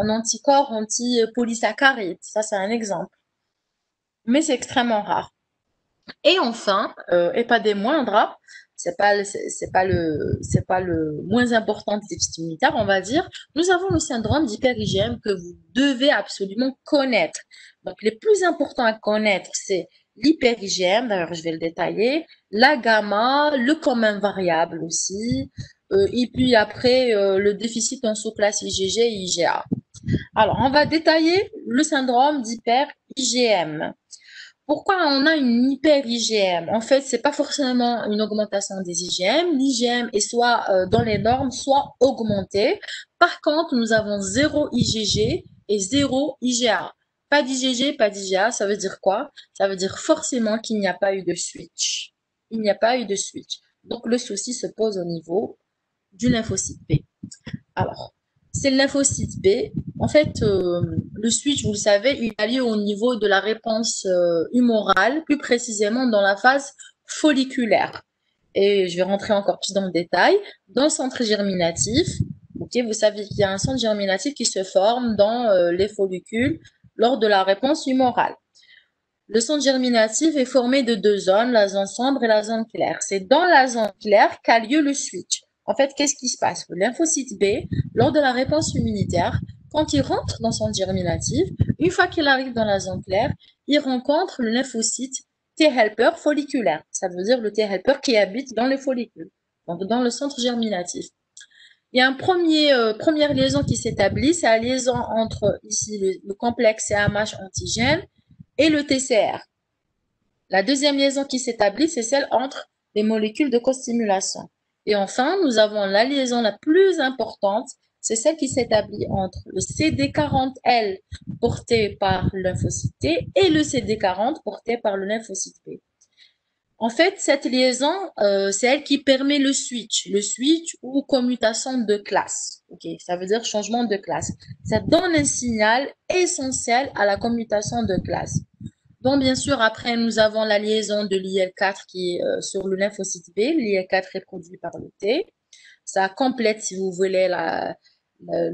Speaker 2: anticorps antipolysaccharides. Ça, c'est un exemple. Mais c'est extrêmement rare. Et enfin, et pas des moindres, hein, c'est pas le moins important des déficits immunitaires, on va dire. Nous avons le syndrome d'hyper-IgM que vous devez absolument connaître. Donc, les plus importants à connaître, c'est l'hyper-IgM, d'ailleurs, je vais le détailler, la gamma, le commun variable aussi, et puis après, le déficit en sous-classe IgG et IgA. Alors, on va détailler le syndrome d'hyper-IgM. Pourquoi on a une hyper-IgM? En fait, c'est pas forcément une augmentation des IgM. L'IgM est soit dans les normes, soit augmentée. Par contre, nous avons 0 IgG et 0 IgA. Pas d'IgG, pas d'IgA, ça veut dire quoi? Ça veut dire forcément qu'il n'y a pas eu de switch. Il n'y a pas eu de switch. Donc, le souci se pose au niveau du lymphocyte B. Alors, c'est le lymphocyte B. En fait, le switch, vous le savez, il a lieu au niveau de la réponse humorale, plus précisément dans la phase folliculaire. Et je vais rentrer encore plus dans le détail. Dans le centre germinatif, okay, vous savez qu'il y a un centre germinatif qui se forme dans les follicules lors de la réponse humorale. Le centre germinatif est formé de deux zones, la zone sombre et la zone claire. C'est dans la zone claire qu'a lieu le switch. En fait, qu'est-ce qui se passe? Le lymphocyte B, lors de la réponse immunitaire, quand il rentre dans son germinatif, une fois qu'il arrive dans la zone claire, il rencontre le lymphocyte T-helper folliculaire. Ça veut dire le T-helper qui habite dans les follicules, donc dans le centre germinatif. Il y a une première liaison qui s'établit, c'est la liaison entre ici le complexe CAMH antigène et le TCR. La deuxième liaison qui s'établit, c'est celle entre les molécules de costimulation. Et enfin, nous avons la liaison la plus importante, c'est celle qui s'établit entre le CD40L porté par le lymphocyte T et le CD40 porté par le lymphocyte B. En fait, cette liaison, c'est elle qui permet le switch ou commutation de classe. Ok, ça veut dire changement de classe. Ça donne un signal essentiel à la commutation de classe. Bon, bien sûr, après, nous avons la liaison de l'IL4 qui est sur le lymphocyte B. L'IL4 est produit par le T. Ça complète, si vous voulez,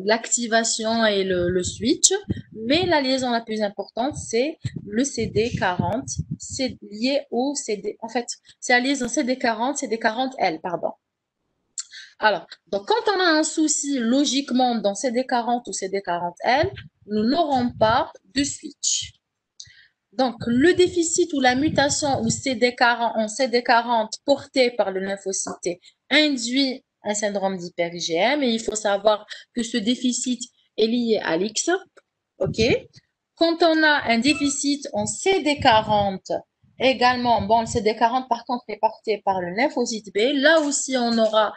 Speaker 2: l'activation et le switch. Mais la liaison la plus importante, c'est le CD40. C'est lié au CD. En fait, c'est la liaison CD40, CD40L, pardon. Alors, donc quand on a un souci logiquement dans CD40 ou CD40L, nous n'aurons pas de switch. Donc, le déficit ou la mutation ou CD40, en CD40 porté par le lymphocyte T induit un syndrome d'hyper-IgM et il faut savoir que ce déficit est lié à l'X. OK? Quand on a un déficit en CD40, également, bon, le CD40 par contre est porté par le lymphocyte B, là aussi on aura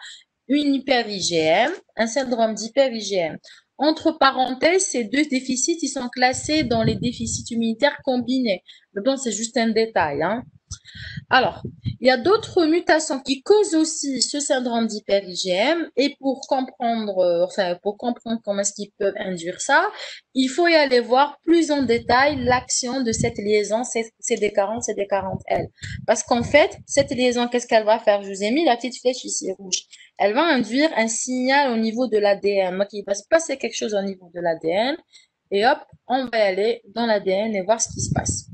Speaker 2: une hyper-IgM, un syndrome d'hyper-IgM. Entre parenthèses, ces deux déficits, ils sont classés dans les déficits immunitaires combinés. Mais bon, c'est juste un détail, hein. Alors, il y a d'autres mutations qui causent aussi ce syndrome d'hyper-IgM et pour comprendre comment est-ce qu'ils peuvent induire ça, il faut y aller voir plus en détail l'action de cette liaison CD40, CD40L. Parce qu'en fait, cette liaison, qu'est-ce qu'elle va faire? Je vous ai mis la petite flèche ici rouge. Elle va induire un signal au niveau de l'ADN. Donc, il va se passer quelque chose au niveau de l'ADN et hop, on va aller dans l'ADN et voir ce qui se passe.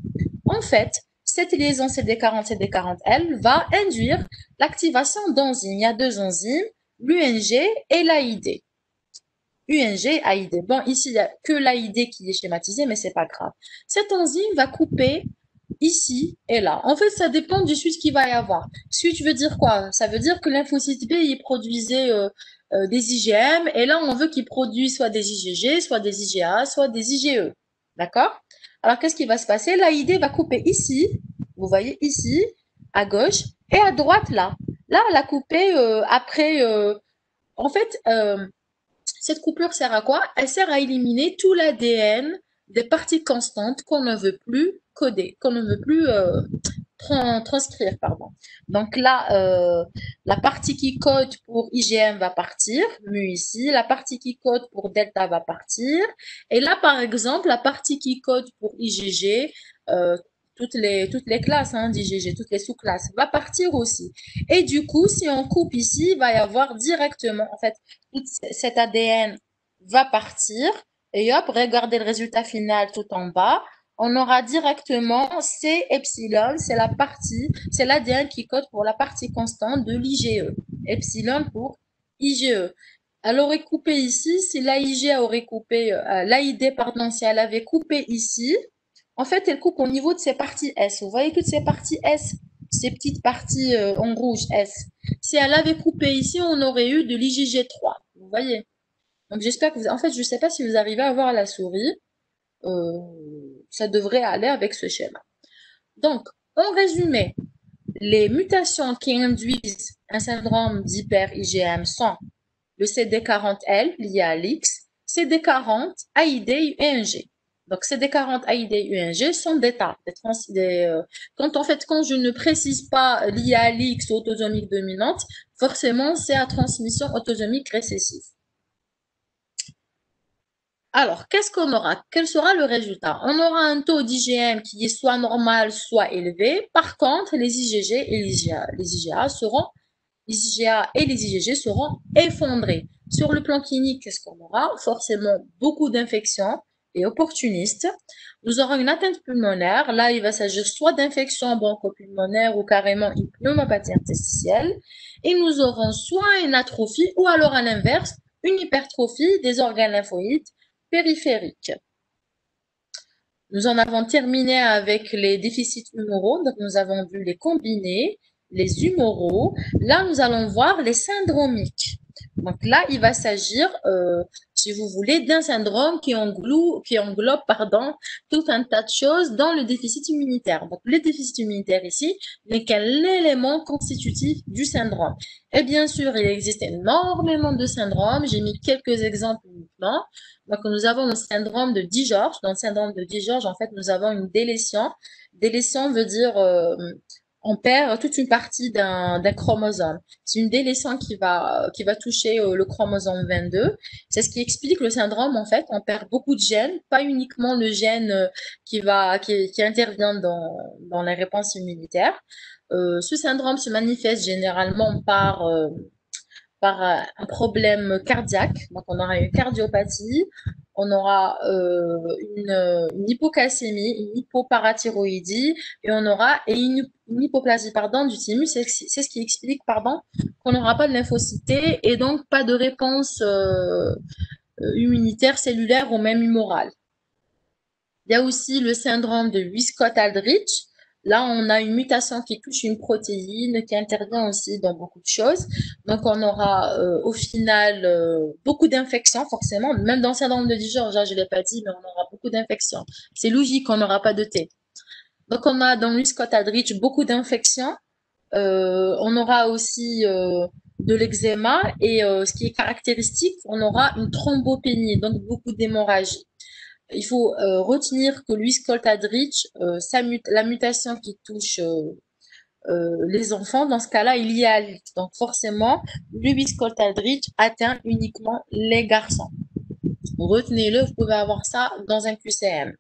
Speaker 2: En fait, cette liaison CD40, CD40L va induire l'activation d'enzymes. Il y a deux enzymes, l'UNG et l'AID. UNG, AID. Bon, ici, il n'y a que l'AID qui est schématisé, mais c'est pas grave. Cette enzyme va couper ici et là. En fait, ça dépend du switch qu'il va y avoir. Switch veut dire quoi? Ça veut dire que lymphocyte B, il produisait des IgM, et là, on veut qu'il produise soit des IgG, soit des IgA, soit des IgE. D'accord? Alors, qu'est-ce qui va se passer? L'AID va couper ici, vous voyez ici, à gauche, et à droite là. Là, elle a coupé après. En fait, cette coupure sert à quoi? Elle sert à éliminer tout l'ADN des parties constantes qu'on ne veut plus coder, qu'on ne veut plus transcrire, pardon. Donc là, la partie qui code pour IgM va partir, mu ici, la partie qui code pour delta va partir, et là, par exemple, la partie qui code pour IgG, toutes les classes hein, d'IgG, toutes les sous-classes, va partir aussi. Et du coup, si on coupe ici, il va y avoir directement, en fait, tout cet ADN va partir, et hop, regardez le résultat final tout en bas, on aura directement C epsilon, c'est l'ADN qui code pour la partie constante de l'IgE. Epsilon pour IgE. Elle aurait coupé ici, si l'AIG aurait coupé, l'AID, pardon, si elle avait coupé ici, en fait, elle coupe au niveau de ces parties S. Vous voyez toutes ces parties S, ces petites parties en rouge S. Si elle avait coupé ici, on aurait eu de l'IgG3. Vous voyez? Donc, j'espère que en fait, je ne sais pas si vous arrivez à voir la souris. Euh, Ça devrait aller avec ce schéma. Donc, en résumé, les mutations qui induisent un syndrome d'hyper-IgM sont le CD40L lié à l'X, CD40, AID et UNG. Donc, CD40, AID et UNG sont d'états. Quand je ne précise pas lié à l'X ou autosomique dominante, forcément, c'est à transmission autosomique récessive. Alors, qu'est-ce qu'on aura? Quel sera le résultat? On aura un taux d'IgM qui est soit normal, soit élevé. Par contre, les IgG et les IgA et les IgG seront effondrés. Sur le plan clinique, qu'est-ce qu'on aura? Forcément, beaucoup d'infections et opportunistes. Nous aurons une atteinte pulmonaire. Là, il va s'agir soit d'infection bronchopulmonaire ou carrément une pneumopathie interstitielle. Et nous aurons soit une atrophie ou alors à l'inverse, une hypertrophie des organes lymphoïdes périphériques. Nous en avons terminé avec les déficits humoraux. Donc, nous avons vu les combinés, les humoraux. Là, nous allons voir les syndromiques. Donc là, il va s'agir, si vous voulez, d'un syndrome qui englobe, tout un tas de choses dans le déficit immunitaire. Donc, le déficit immunitaire ici n'est qu'un élément constitutif du syndrome. Et bien sûr, il existe énormément de syndromes. J'ai mis quelques exemples uniquement. Donc, nous avons le syndrome de Di-George. Dans le syndrome de Di-George, en fait, nous avons une délétion. Délétion veut dire on perd toute une partie d'un chromosome. C'est une délétion qui va toucher le chromosome 22. C'est ce qui explique le syndrome. En fait, on perd beaucoup de gènes, pas uniquement le gène qui intervient dans les réponses immunitaires. Ce syndrome se manifeste généralement par un problème cardiaque. Donc, on aura une cardiopathie, on aura une hypocalcémie, une hypoparathyroïdie et on aura une hypoplasie du thymus. C'est ce qui explique qu'on n'aura pas de lymphocytes et donc pas de réponse immunitaire cellulaire ou même humorale. Il y a aussi le syndrome de Wiskott-Aldrich. Là, on a une mutation qui touche une protéine qui intervient aussi dans beaucoup de choses. Donc, on aura au final beaucoup d'infections, forcément. Même dans le syndrome de Dijon, je ne l'ai pas dit, mais on aura beaucoup d'infections. C'est logique, on n'aura pas de thé. Donc, on a dans Wiskott-Aldrich beaucoup d'infections. On aura aussi de l'eczéma et ce qui est caractéristique, on aura une thrombopénie, donc beaucoup d'hémorragie. Il faut retenir que Wiskott-Aldrich, la mutation qui touche les enfants, dans ce cas-là, il y a donc forcément, le Wiskott-Aldrich atteint uniquement les garçons. Retenez-le, vous pouvez avoir ça dans un QCM.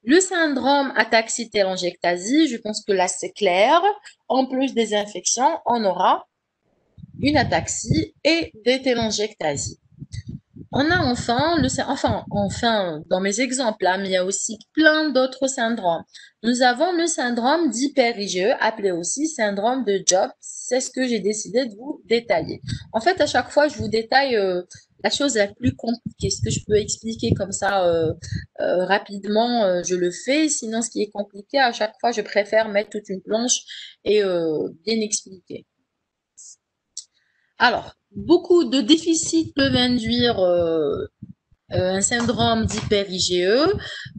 Speaker 2: Le syndrome ataxie-télangiectasie, je pense que là c'est clair. En plus des infections, on aura une ataxie et des télangiectasies. On a enfin, dans mes exemples, là, mais il y a aussi plein d'autres syndromes. Nous avons le syndrome d'hyper-IgE, appelé aussi syndrome de Job. C'est ce que j'ai décidé de vous détailler. En fait, à chaque fois, je vous détaille la chose la plus compliquée. Ce que je peux expliquer comme ça rapidement, je le fais. Sinon, ce qui est compliqué, à chaque fois, je préfère mettre toute une planche et bien expliquer. Alors, beaucoup de déficits peuvent induire un syndrome d'hyper-IgE.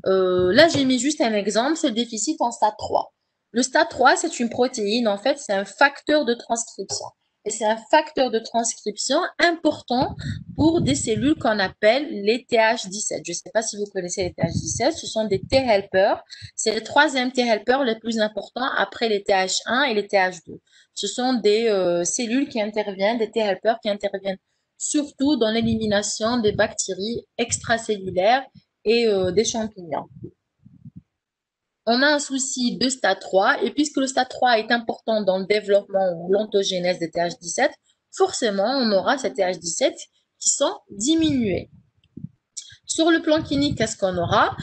Speaker 2: Là, j'ai mis juste un exemple, c'est le déficit en stade 3. Le stade 3, c'est une protéine, en fait, c'est un facteur de transcription. Et c'est un facteur de transcription important pour des cellules qu'on appelle les TH17. Je ne sais pas si vous connaissez les TH17, ce sont des T-helpers. C'est le troisième T-helper le plus important après les TH1 et les TH2. Ce sont des cellules qui interviennent, des T-helpers qui interviennent surtout dans l'élimination des bactéries extracellulaires et des champignons. On a un souci de stade 3, et puisque le stade 3 est important dans le développement ou l'ontogénèse des TH17, forcément, on aura ces TH17 qui sont diminués. Sur le plan clinique, qu'est-ce qu'on aura?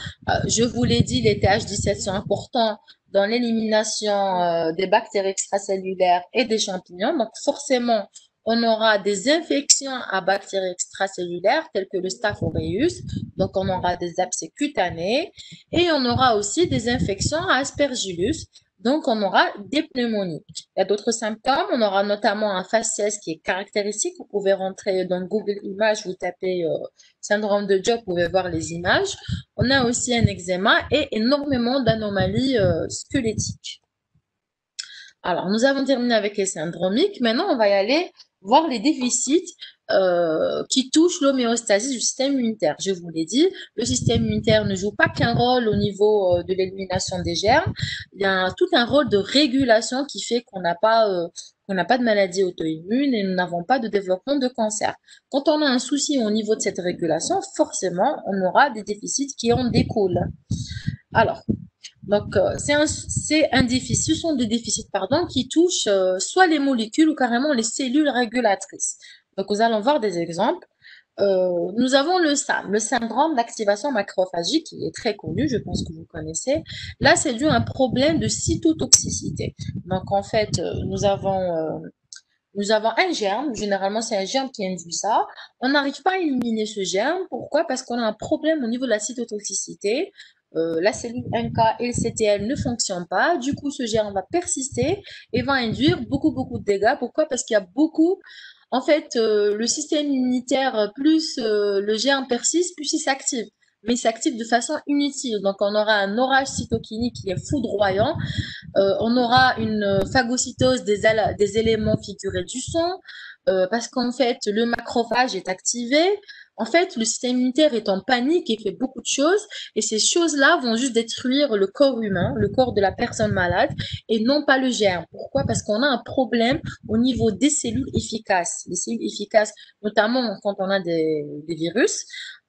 Speaker 2: Je vous l'ai dit, les TH17 sont importants dans l'élimination des bactéries extracellulaires et des champignons. Donc, forcément, on aura des infections à bactéries extracellulaires telles que le Staph aureus. Donc, on aura des abcès cutanés et on aura aussi des infections à Aspergillus. Donc, on aura des pneumonies. Il y a d'autres symptômes. On aura notamment un faciès qui est caractéristique. Vous pouvez rentrer dans Google Images, vous tapez syndrome de Job, vous pouvez voir les images. On a aussi un eczéma et énormément d'anomalies squelettiques. Alors, nous avons terminé avec les syndromiques. Maintenant, on va y aller voir les déficits qui touchent l'homéostasie du système immunitaire. Je vous l'ai dit, le système immunitaire ne joue pas qu'un rôle au niveau de l'élimination des germes. Il y a tout un rôle de régulation qui fait qu'on n'a pas de maladie auto-immune et nous n'avons pas de développement de cancer. Quand on a un souci au niveau de cette régulation, forcément, on aura des déficits qui en découlent. Alors, donc, un déficit, ce sont des déficits, pardon, qui touchent soit les molécules ou carrément les cellules régulatrices. Donc, nous allons voir des exemples. Nous avons le SAM, le syndrome d'activation macrophagique, qui est très connu, je pense que vous connaissez. Là, c'est dû à un problème de cytotoxicité. Donc, en fait, nous avons un germe, généralement c'est un germe qui induit ça. On n'arrive pas à éliminer ce germe. Pourquoi? Parce qu'on a un problème au niveau de la cytotoxicité. La cellule NK et le CTL ne fonctionnent pas. Du coup, ce germe va persister et va induire beaucoup de dégâts. Pourquoi? Parce qu'il y a beaucoup. En fait, le système immunitaire, plus le germe persiste, plus il s'active. Mais il s'active de façon inutile. Donc, on aura un orage cytokinique qui est foudroyant. On aura une phagocytose des éléments figurés du sang, parce qu'en fait, le macrophage est activé. En fait, le système immunitaire est en panique et fait beaucoup de choses. Et ces choses-là vont juste détruire le corps humain, le corps de la personne malade, et non pas le germe. Pourquoi? Parce qu'on a un problème au niveau des cellules efficaces. Les cellules efficaces, notamment quand on a des virus,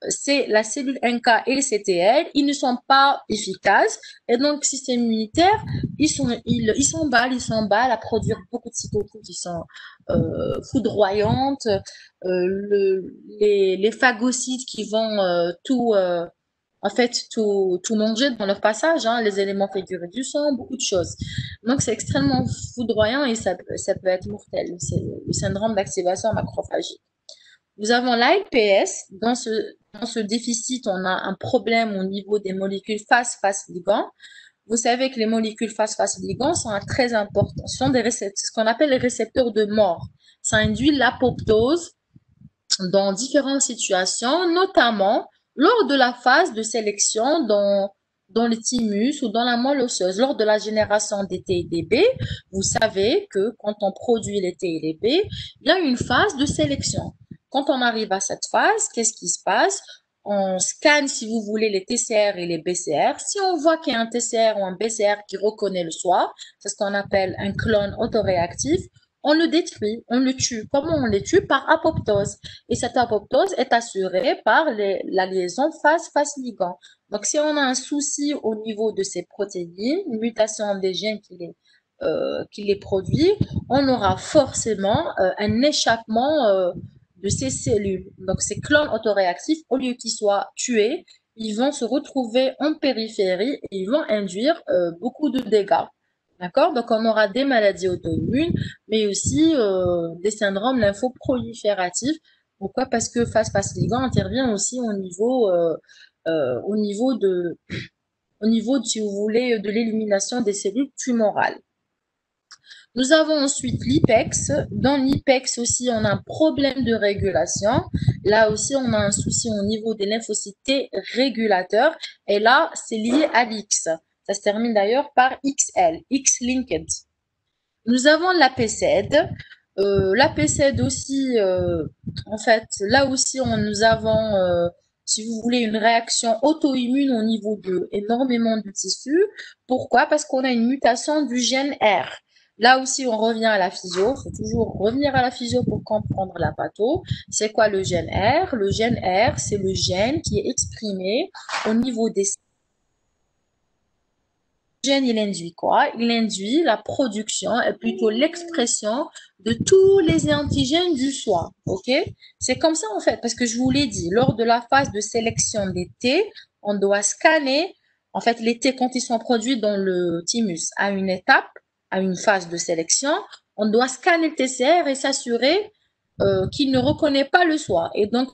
Speaker 2: c'est la cellule NK et le CTL, ils ne sont pas efficaces. Et donc, le système immunitaire, ils s'emballent à produire beaucoup de cytokines qui sont foudroyantes, les phagocytes qui vont tout manger dans leur passage, hein, les éléments figurés du sang, beaucoup de choses. Donc, c'est extrêmement foudroyant et ça peut être mortel. C'est le syndrome d'activation macrophagique. Nous avons l'ALPS. Dans dans ce déficit, on a un problème au niveau des molécules phase-phase ligand. Vous savez que les molécules phase-phase ligand sont très importantes. Ce sont ce qu'on appelle les récepteurs de mort. Ça induit l'apoptose dans différentes situations, notamment lors de la phase de sélection dans le thymus ou dans la moelle osseuse. Lors de la génération des TIDB, vous savez que quand on produit les TIDB, il y a une phase de sélection. Quand on arrive à cette phase, qu'est-ce qui se passe? On scanne, si vous voulez, les TCR et les BCR. Si on voit qu'il y a un TCR ou un BCR qui reconnaît le soi, c'est ce qu'on appelle un clone autoréactif, on le détruit, on le tue. Comment on les tue? Par apoptose. Et cette apoptose est assurée par la liaison phase-phase ligand. Donc, si on a un souci au niveau de ces protéines, une mutation des gènes qui les produit, on aura forcément un échappement de ces cellules. Donc, ces clones autoréactifs, au lieu qu'ils soient tués, ils vont se retrouver en périphérie et ils vont induire beaucoup de dégâts. D'accord? Donc, on aura des maladies auto-immunes, mais aussi des syndromes lymphoprolifératifs. Pourquoi? Parce que phase-phase ligand intervient aussi au niveau si vous voulez, de l'élimination des cellules tumorales. Nous avons ensuite l'IPEX. Dans l'IPEX aussi, on a un problème de régulation. Là aussi, on a un souci au niveau des lymphocytes T régulateurs. Et là, c'est lié à l'X. Ça se termine d'ailleurs par XL, X-linked. Nous avons l'APCED. L'APCED aussi, en fait, là aussi, nous avons, si vous voulez, une réaction auto-immune au niveau de énormément de tissus. Pourquoi? Parce qu'on a une mutation du gène R. Là aussi, on revient à la physio. Il faut toujours revenir à la physio pour comprendre la patho. C'est quoi le gène R? Le gène R, c'est le gène qui est exprimé au niveau des gène, il induit quoi? Il induit la production et plutôt l'expression de tous les antigènes du soi. Ok? C'est comme ça en fait, parce que je vous l'ai dit, lors de la phase de sélection des T, on doit scanner, en fait, les T quand ils sont produits dans le thymus à une étape, à une phase de sélection, on doit scanner le TCR et s'assurer qu'il ne reconnaît pas le soi. Et donc,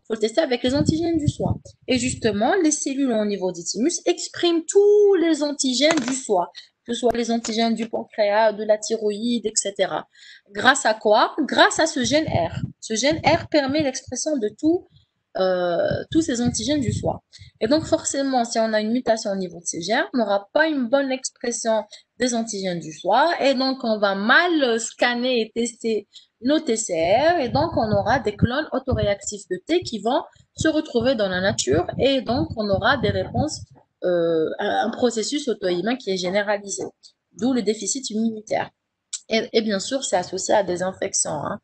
Speaker 2: faut le tester avec les antigènes du soi. Et justement, les cellules au niveau du thymus expriment tous les antigènes du soi, que ce soit les antigènes du pancréas, de la thyroïde, etc. Grâce à quoi? Grâce à ce gène R. Ce gène R permet l'expression de tous ces antigènes du soi. Et donc, forcément, si on a une mutation au niveau de ces gènes, on n'aura pas une bonne expression des antigènes du soi. Et donc, on va mal scanner et tester nos TCR. Et donc, on aura des clones autoréactifs de T qui vont se retrouver dans la nature. Et donc, on aura des réponses un processus auto-immun qui est généralisé. D'où le déficit immunitaire. Et bien sûr, c'est associé à des infections. Hein.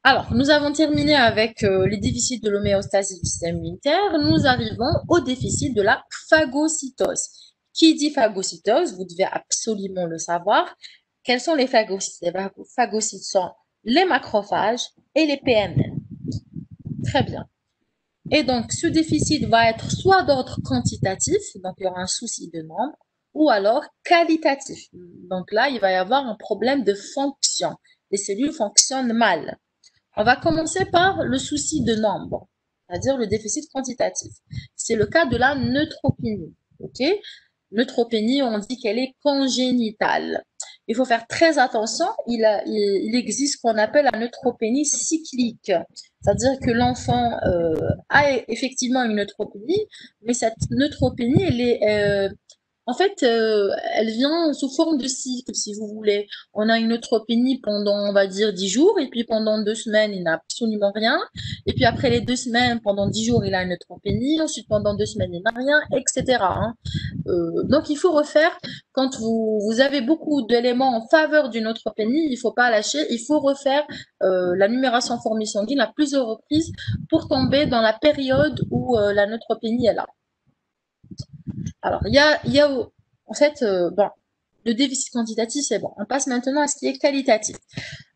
Speaker 2: Alors, nous avons terminé avec les déficits de l'homéostasie du système immunitaire. Nous arrivons au déficit de la phagocytose. Qui dit phagocytose? Vous devez absolument le savoir. Quels sont les phagocytes? Les phagocytes sont les macrophages et les PNN. Très bien. Et donc, ce déficit va être soit d'ordre quantitatif, donc il y aura un souci de nombre, ou alors qualitatif. Donc là, il va y avoir un problème de fonction. Les cellules fonctionnent mal. On va commencer par le souci de nombre, c'est-à-dire le déficit quantitatif. C'est le cas de la neutropénie. Ok? Neutropénie, on dit qu'elle est congénitale. Il faut faire très attention, il existe ce qu'on appelle la neutropénie cyclique. C'est-à-dire que l'enfant a effectivement une neutropénie, mais cette neutropénie, en fait, elle vient sous forme de cycle, si vous voulez. On a une neutropénie pendant, on va dire, 10 jours, et puis pendant 2 semaines, il n'a absolument rien. Et puis après les 2 semaines, pendant 10 jours, il a une neutropénie. Ensuite, pendant 2 semaines, il n'a rien, etc. Hein. Donc, il faut refaire, quand vous avez beaucoup d'éléments en faveur d'une neutropénie, il ne faut pas lâcher, il faut refaire la numération formule sanguine à plusieurs reprises pour tomber dans la période où la neutropénie est là. Alors, il y a en fait, bon, le déficit quantitatif, c'est bon. On passe maintenant à ce qui est qualitatif.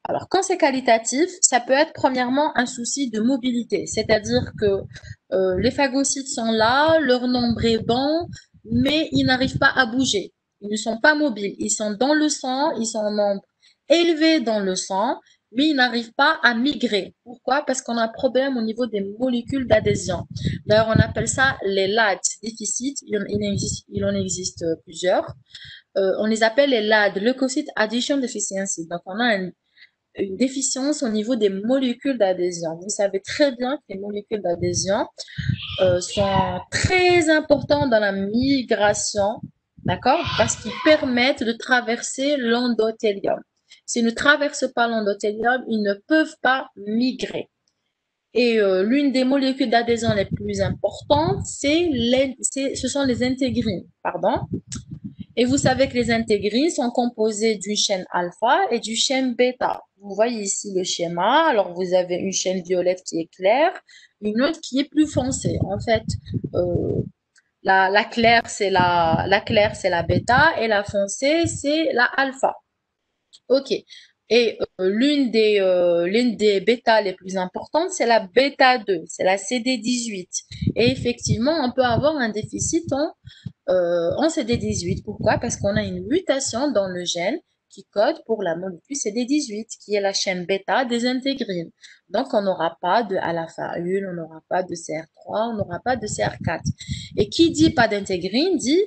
Speaker 2: Alors, quand c'est qualitatif, ça peut être premièrement un souci de mobilité, c'est-à-dire que les phagocytes sont là, leur nombre est bon, mais ils n'arrivent pas à bouger. Ils ne sont pas mobiles. Ils sont dans le sang, ils sont en nombre élevé dans le sang, mais il n'arrive pas à migrer. Pourquoi? Parce qu'on a un problème au niveau des molécules d'adhésion. D'ailleurs, on appelle ça les LAD déficits. Il en existe plusieurs. On les appelle les LAD, Leukocyte Addition Deficiency. Donc, on a une déficience au niveau des molécules d'adhésion. Vous savez très bien que les molécules d'adhésion sont très importantes dans la migration, d'accord? Parce qu'ils permettent de traverser l'endothélium. S'ils ne traversent pas l'endothélium, ils ne peuvent pas migrer. Et l'une des molécules d'adhésion les plus importantes, ce sont les intégrines, pardon. Et vous savez que les intégrines sont composées d'une chaîne alpha et d'une chaîne bêta. Vous voyez ici le schéma. Alors, vous avez une chaîne violette qui est claire, une autre qui est plus foncée. En fait, euh, la claire, c'est la bêta et la foncée, c'est la alpha. OK. Et l'une des bêtas les plus importantes, c'est la bêta 2, c'est la CD18. Et effectivement, on peut avoir un déficit en CD18. Pourquoi? Parce qu'on a une mutation dans le gène qui code pour la molécule CD18, qui est la chaîne bêta des intégrines. Donc, on n'aura pas de alpha 1, on n'aura pas de CR3, on n'aura pas de CR4. Et qui dit pas d'intégrine dit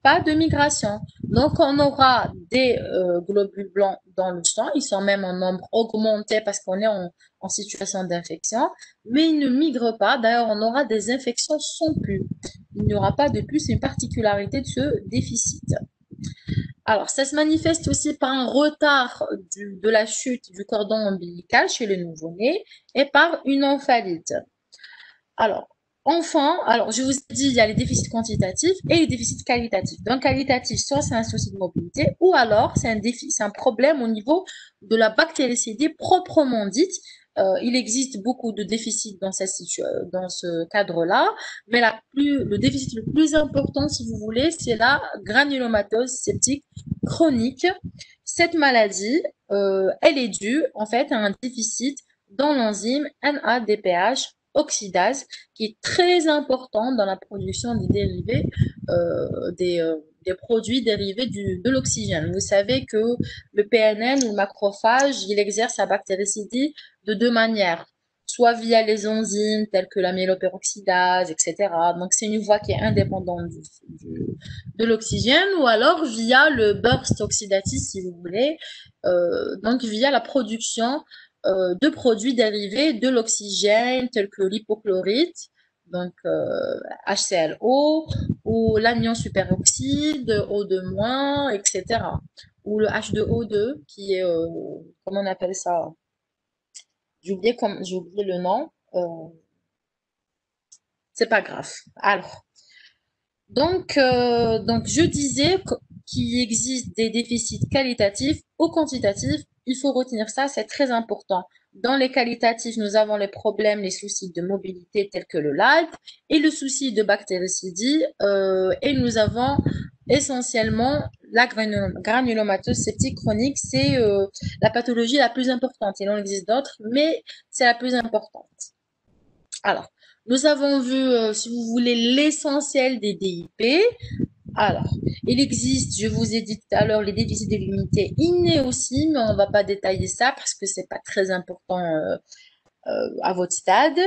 Speaker 2: pas de migration. Donc, on aura des globules blancs dans le sang. Ils sont même en nombre augmenté parce qu'on est en situation d'infection, mais ils ne migrent pas. D'ailleurs, on aura des infections sans pus. Il n'y aura pas de plus une particularité de ce déficit. Alors, ça se manifeste aussi par un retard de la chute du cordon ombilical chez le nouveau-né et par une emphalite. Alors, enfin, alors je vous ai dit, il y a les déficits quantitatifs et les déficits qualitatifs. Donc, qualitatif, soit c'est un souci de mobilité, ou alors c'est un défi, c'est un problème au niveau de la bactéricidie proprement dite. Il existe beaucoup de déficits dans ce cadre-là, mais le déficit le plus important, si vous voulez, c'est la granulomatose septique chronique. Cette maladie, elle est due en fait à un déficit dans l'enzyme NADPH oxydase qui est très important dans la production des dérivés, des produits dérivés de l'oxygène. Vous savez que le PNN ou le macrophage, il exerce sa bactéricidie de deux manières, soit via les enzymes telles que la myéloperoxydase, etc. Donc, c'est une voie qui est indépendante de l'oxygène, ou alors via le burst oxydatif, si vous voulez, donc via la production de produits dérivés de l'oxygène, tels que l'hypochlorite, donc HClO, ou l'anion superoxyde, O2-, etc. Ou le H2O2, qui est, comment on appelle ça? J'ai oublié le nom. C'est pas grave. Alors, donc je disais qu'il existe des déficits qualitatifs ou quantitatifs. Il faut retenir ça, c'est très important. Dans les qualitatifs, nous avons les problèmes, les soucis de mobilité tels que le LAD et le souci de bactéricidie. Et nous avons essentiellement la granulomatose septique chronique. C'est la pathologie la plus importante. Il en existe d'autres, mais c'est la plus importante. Alors, nous avons vu, si vous voulez, l'essentiel des DIP. Alors, il existe, je vous ai dit tout à l'heure, les déficits de l'immunité innés aussi, mais on ne va pas détailler ça parce que c'est pas très important à votre stade.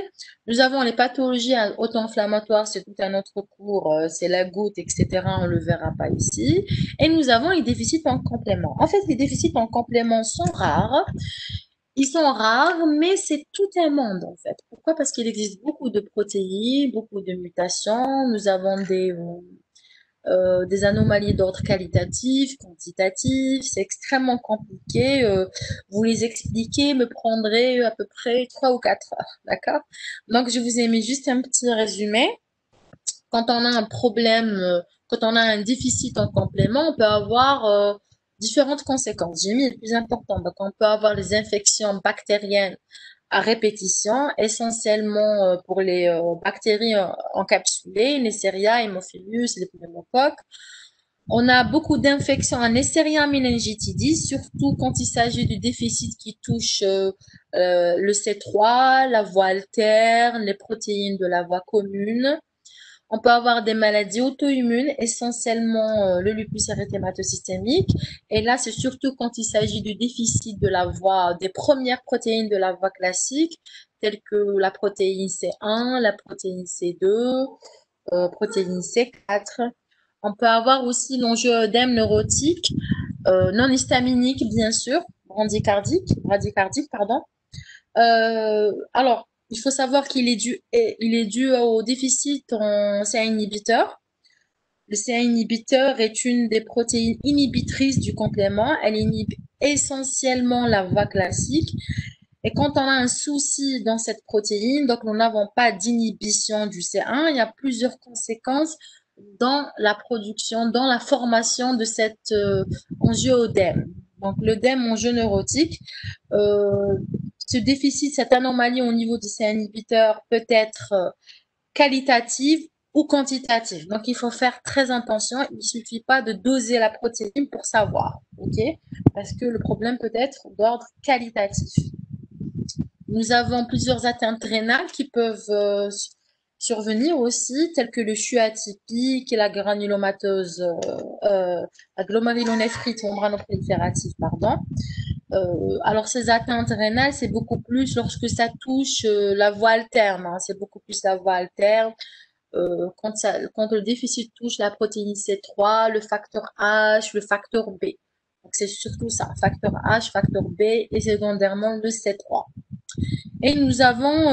Speaker 2: Nous avons les pathologies auto-inflammatoires, c'est tout un autre cours, c'est la goutte, etc. On ne le verra pas ici. Et nous avons les déficits en complément. En fait, les déficits en complément sont rares. Ils sont rares, mais c'est tout un monde en fait. Pourquoi? Parce qu'il existe beaucoup de protéines, beaucoup de mutations. Nous avons des anomalies d'ordre qualitatif, quantitatif. C'est extrêmement compliqué. Vous les expliquer me prendrait à peu près 3 ou 4 heures, d'accord? Donc, je vous ai mis juste un petit résumé. Quand on a un problème, quand on a un déficit en complément, on peut avoir différentes conséquences. J'ai mis les plus importantes. Donc, on peut avoir les infections bactériennes à répétition, essentiellement pour les bactéries encapsulées, Neisseria, Haemophilus, les pneumocoques. On a beaucoup d'infections en Neisseria meningitidis, surtout quand il s'agit du déficit qui touche le C3, la voie alterne, les protéines de la voie commune. On peut avoir des maladies auto-immunes, essentiellement le lupus érythématosystémique. Et là, c'est surtout quand il s'agit du déficit de la voie, des premières protéines de la voie classique, telles que la protéine C1, la protéine C2, protéine C4. On peut avoir aussi l'angioœdème neurotique, non histaminique, bien sûr, bradycardique, pardon. Alors, il faut savoir il est dû au déficit en CA inhibiteur. Le CA inhibiteur est une des protéines inhibitrices du complément. Elle inhibe essentiellement la voie classique. Et quand on a un souci dans cette protéine, donc nous n'avons pas d'inhibition du C1, il y a plusieurs conséquences dans la production, dans la formation de cette angioœdème. Donc l'œdème angioneurotique, euh, ce déficit, cette anomalie au niveau de ces inhibiteurs peut être qualitative ou quantitative. Donc il faut faire très attention. Il ne suffit pas de doser la protéine pour savoir, ok? Parce que le problème peut être d'ordre qualitatif. Nous avons plusieurs atteintes rénales qui peuvent survenir aussi, telles que le CHU atypique et la granulomatose, la glomérulonéphritite membranoproliférative, pardon. Alors ces atteintes rénales, c'est beaucoup plus lorsque ça touche la voie alterne, hein, c'est beaucoup plus la voie alterne. Quand le déficit touche la protéine C3, le facteur H, le facteur B. Donc c'est surtout ça, facteur H, facteur B et secondairement le C3. Et nous avons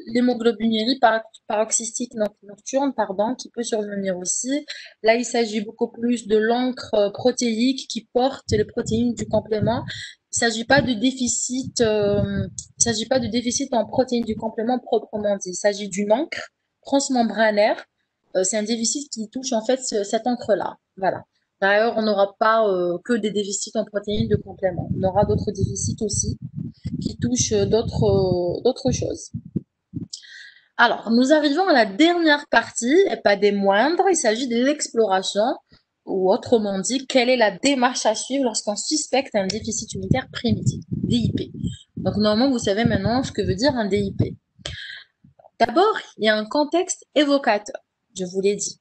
Speaker 2: l'hémoglobinurie paroxystique nocturne, pardon, qui peut survenir aussi. Là, il s'agit beaucoup plus de l'encre protéique qui porte les protéines du complément. Il ne s'agit pas de déficit, il s'agit pas de déficit en protéines du complément proprement dit. Il s'agit d'une encre transmembranaire. C'est un déficit qui touche en fait cette encre-là. Voilà. D'ailleurs, on n'aura pas que des déficits en protéines de complément. On aura d'autres déficits aussi qui touchent d'autres choses. Alors, nous arrivons à la dernière partie, et pas des moindres, il s'agit de l'exploration, ou autrement dit, quelle est la démarche à suivre lorsqu'on suspecte un déficit immunitaire primitif, DIP. Donc, normalement, vous savez maintenant ce que veut dire un DIP. D'abord, il y a un contexte évocateur, je vous l'ai dit.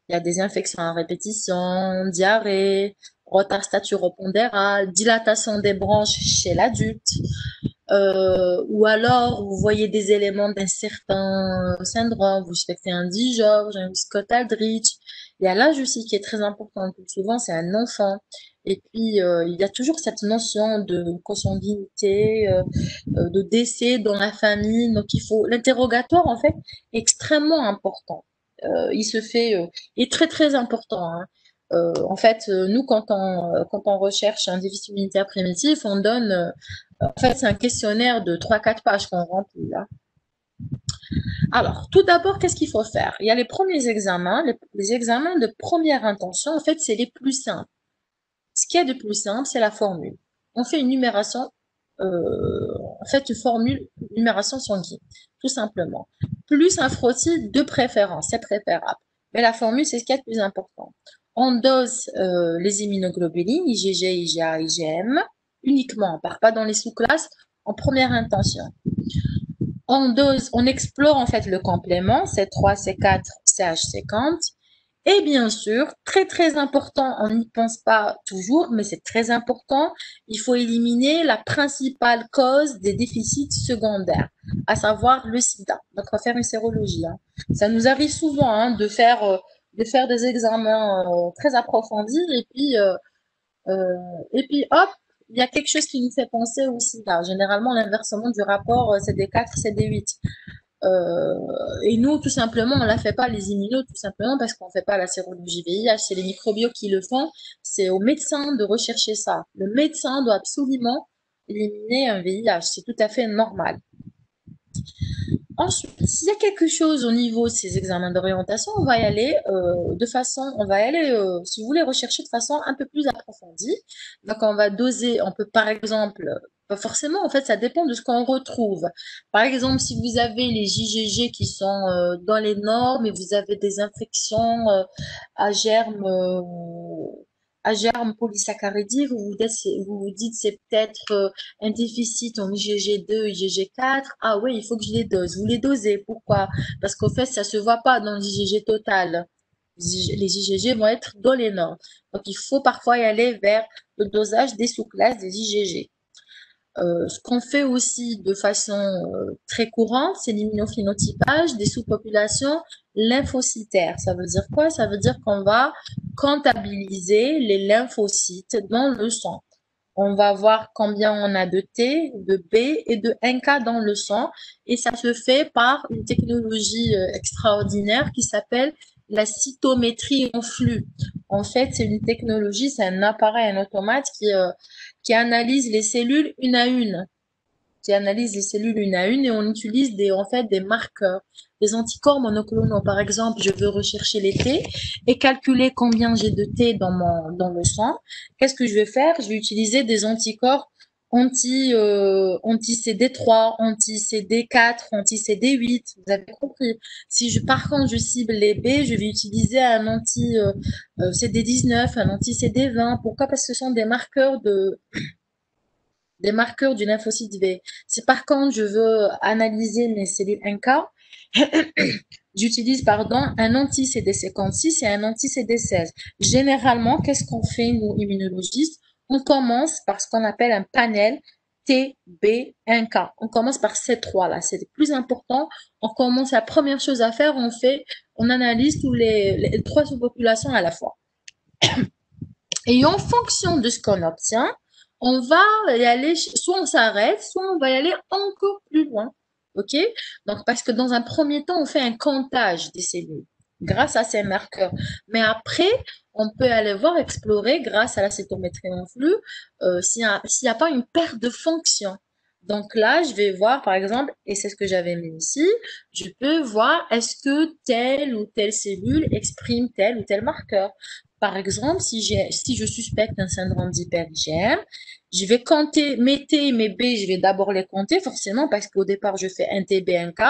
Speaker 2: Il y a des infections à répétition, diarrhée, retard staturo-pondéral, dilatation des branches chez l'adulte, ou alors vous voyez des éléments d'un certain syndrome, vous suspectez un Dijorge, un Scott-Aldrich. Il y a l'âge aussi qui est très important, plus souvent c'est un enfant. Et puis il y a toujours cette notion de consanguinité, de décès dans la famille. Donc il faut l'interrogatoire en fait est extrêmement important. Il se fait est très très important. Hein. En fait, nous quand on recherche un déficit immunitaire primitif, on donne en fait, c'est un questionnaire de 3-4 pages qu'on remplit là. Alors, tout d'abord, qu'est-ce qu'il faut faire? Il y a les premiers examens, les examens de première intention, en fait, c'est les plus simples. Ce qui est de plus simple, c'est la formule. On fait une numération, en fait, une formule, une numération sanguine, tout simplement. Plus un frottis de préférence, c'est préférable. Mais la formule, c'est ce qui est le plus important. On dose les immunoglobulines, IgG, IgA, IgM, uniquement, on ne part pas dans les sous-classes, en première intention. On dose, on explore en fait le complément, C3, C4, CH50. Et bien sûr, très très important, on n'y pense pas toujours, mais c'est très important, il faut éliminer la principale cause des déficits secondaires, à savoir le sida. Donc on va faire une sérologie. Hein. Ça nous arrive souvent hein, de faire des examens très approfondis et puis hop, il y a quelque chose qui nous fait penser au sida. Généralement, l'inversement du rapport CD4, CD8. Euh, et nous, tout simplement, on ne la fait pas, les immunos, tout simplement parce qu'on ne fait pas la sérologie VIH. C'est les microbios qui le font. C'est au médecin de rechercher ça. Le médecin doit absolument éliminer un VIH. C'est tout à fait normal. Ensuite, s'il y a quelque chose au niveau de ces examens d'orientation, on va y aller si vous voulez, rechercher de façon un peu plus approfondie. Donc, on va doser, on peut par exemple, pas forcément, en fait, ça dépend de ce qu'on retrouve. Par exemple, si vous avez les JGG qui sont dans les normes et vous avez des infections à germes à germe polysaccharidique, vous vous dites c'est peut-être un déficit en IgG2, IgG4. Ah oui, il faut que je les dose. Vous les dosez. Pourquoi? Parce qu'au fait, ça se voit pas dans l'IgG total. Les IgG vont être dans les normes. Donc, il faut parfois y aller vers le dosage des sous-classes des IgG. Ce qu'on fait aussi de façon très courante, c'est l'immunophénotypage des sous-populations lymphocytaires. Ça veut dire quoi? Ça veut dire qu'on va comptabiliser les lymphocytes dans le sang. On va voir combien on a de T, de B et de NK dans le sang. Et ça se fait par une technologie extraordinaire qui s'appelle la cytométrie en flux. En fait, c'est une technologie, c'est un appareil, un automate qui analyse les cellules une à une, qui analyse les cellules une à une et on utilise en fait, des marqueurs, des anticorps monoclonaux. Par exemple, je veux rechercher les T et calculer combien j'ai de T dans le sang. Qu'est-ce que je vais faire? Je vais utiliser des anticorps anti-CD3, anti-CD4, anti-CD8. Vous avez compris. Par contre, je cible les B, je vais utiliser un anti-CD19, un anti-CD20. Pourquoi? Parce que ce sont des marqueurs du lymphocyte B. Si par contre je veux analyser mes cellules NK, j'utilise un anti-CD56 et un anti-CD16. Généralement, qu'est-ce qu'on fait nous immunologistes? On commence par ce qu'on appelle un panel TB1K. On commence par ces trois-là, c'est le plus important. On commence, la première chose à faire, on analyse tous les trois sous-populations à la fois. Et en fonction de ce qu'on obtient, on va y aller, soit on s'arrête, soit on va y aller encore plus loin. OK? Donc, parce que dans un premier temps, on fait un comptage des cellules grâce à ces marqueurs. Mais après, on peut aller voir, explorer grâce à la cytométrie en flux, s'il n'y a pas une perte de fonction. Donc là, je vais voir, par exemple, et c'est ce que j'avais mis ici, je peux voir est-ce que telle ou telle cellule exprime tel ou tel marqueur. Par exemple, si je suspecte un syndrome d'hyper-IgM, je vais compter mes T et mes B, je vais d'abord les compter forcément parce qu'au départ, je fais un TB, un K,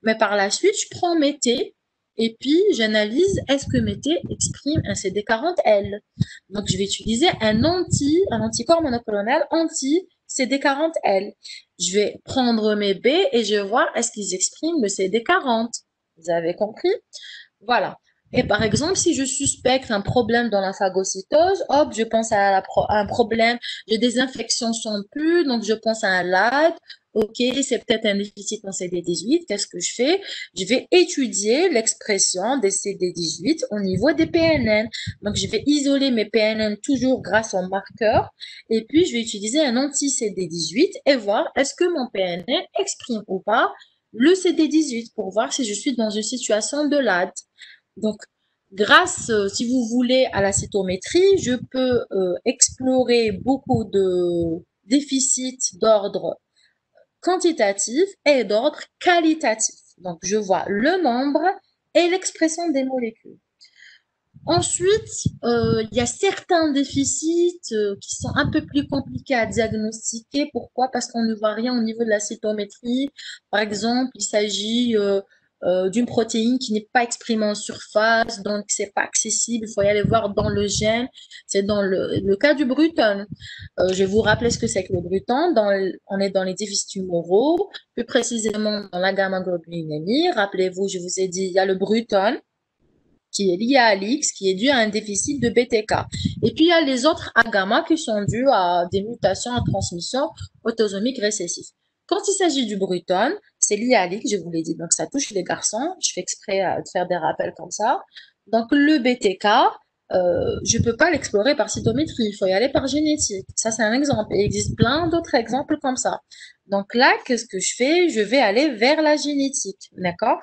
Speaker 2: mais par la suite, je prends mes T et puis j'analyse est-ce que mes T expriment un CD40L. Donc, je vais utiliser un anticorps monoclonal anti-CD40L. Je vais prendre mes B et je vais voir est-ce qu'ils expriment le CD40. Vous avez compris? Voilà. Et par exemple, si je suspecte un problème dans la phagocytose, hop, je pense à un problème, j'ai des infections sans pus, donc je pense à un LAD. Ok, c'est peut-être un déficit en CD18. Qu'est-ce que je fais? Je vais étudier l'expression des CD18 au niveau des PNN. Donc, je vais isoler mes PNN toujours grâce au marqueur. Et puis, je vais utiliser un anti-CD18 et voir est-ce que mon PNN exprime ou pas le CD18 pour voir si je suis dans une situation de LAD. Donc, grâce, si vous voulez, à la cytométrie, je peux explorer beaucoup de déficits d'ordre quantitatif et d'ordre qualitatif. Donc, je vois le nombre et l'expression des molécules. Ensuite, il y a certains déficits qui sont un peu plus compliqués à diagnostiquer. Pourquoi? Parce qu'on ne voit rien au niveau de la cytométrie. Par exemple, il s'agit d'une protéine qui n'est pas exprimée en surface, donc c'est pas accessible. Il faut y aller voir dans le gène. C'est dans le cas du Bruton. Je vais vous rappeler ce que c'est que le Bruton. On est dans les déficits tumoraux, plus précisément dans la gamma-globulinémie. Rappelez-vous, je vous ai dit, il y a le Bruton qui est lié à l'X, qui est dû à un déficit de BTK. Et puis, il y a les autres A-gamma qui sont dus à des mutations en transmission autosomique récessive. Quand il s'agit du Bruton, c'est lié à l'X, je vous l'ai dit, donc ça touche les garçons. Je fais exprès de faire des rappels comme ça. Donc, le BTK, je ne peux pas l'explorer par cytométrie, il faut y aller par génétique. Ça, c'est un exemple. Et il existe plein d'autres exemples comme ça. Donc là, qu'est-ce que je fais? Je vais aller vers la génétique, d'accord?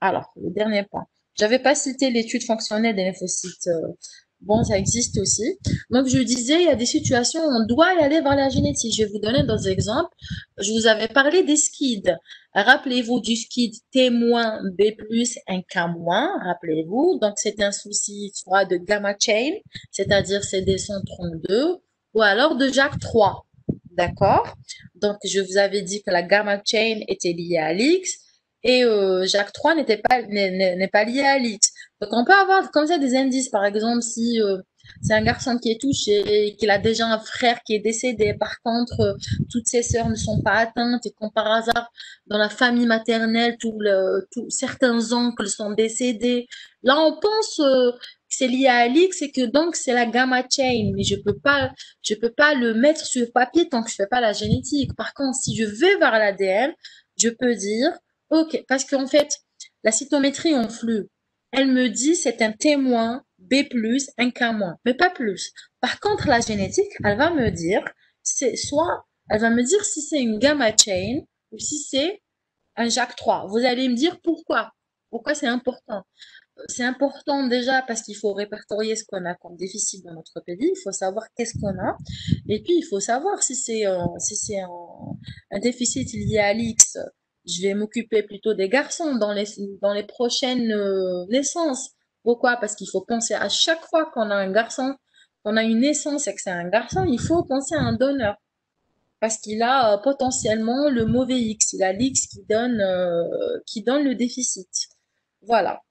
Speaker 2: Alors, le dernier point. J'avais pas cité l'étude fonctionnelle des lymphocytes. Bon, ça existe aussi. Donc, je disais, il y a des situations où on doit y aller vers la génétique. Je vais vous donner d'autres exemples. Je vous avais parlé des SCID. Rappelez-vous du SCID T-B+, un K-. Rappelez-vous. Donc, c'est un souci soit de gamma chain, c'est-à-dire CD132, ou alors de JAK3. D'accord? Donc, je vous avais dit que la gamma chain était liée à l'X et JAK3 n'est pas lié à l'X. Donc, on peut avoir comme ça des indices. Par exemple, si C'est un garçon qui est touché, qu'il a déjà un frère qui est décédé. Par contre, toutes ses sœurs ne sont pas atteintes et quand par hasard, dans la famille maternelle, certains oncles sont décédés. Là, on pense que c'est lié à Alix et que donc c'est la gamma chain, mais je peux pas le mettre sur papier tant que je fais pas la génétique. Par contre, si je vais vers l'ADN, je peux dire, ok, parce qu'en fait, la cytométrie en flux, elle me dit c'est un témoin B+, un K-, mais pas plus. Par contre, la génétique, elle va me dire, elle va me dire si c'est une gamma chain ou si c'est un JAK3. Vous allez me dire pourquoi. Pourquoi c'est important? C'est important déjà parce qu'il faut répertorier ce qu'on a comme déficit dans notre pays. Il faut savoir qu'est-ce qu'on a. Et puis, il faut savoir si c'est un déficit lié à l'X. Je vais m'occuper plutôt des garçons dans les prochaines naissances. Pourquoi? Parce qu'il faut penser à chaque fois qu'on a un garçon, qu'on a une naissance et que c'est un garçon, il faut penser à un donneur. Parce qu'il a potentiellement le mauvais X. Il a l'X qui donne le déficit. Voilà.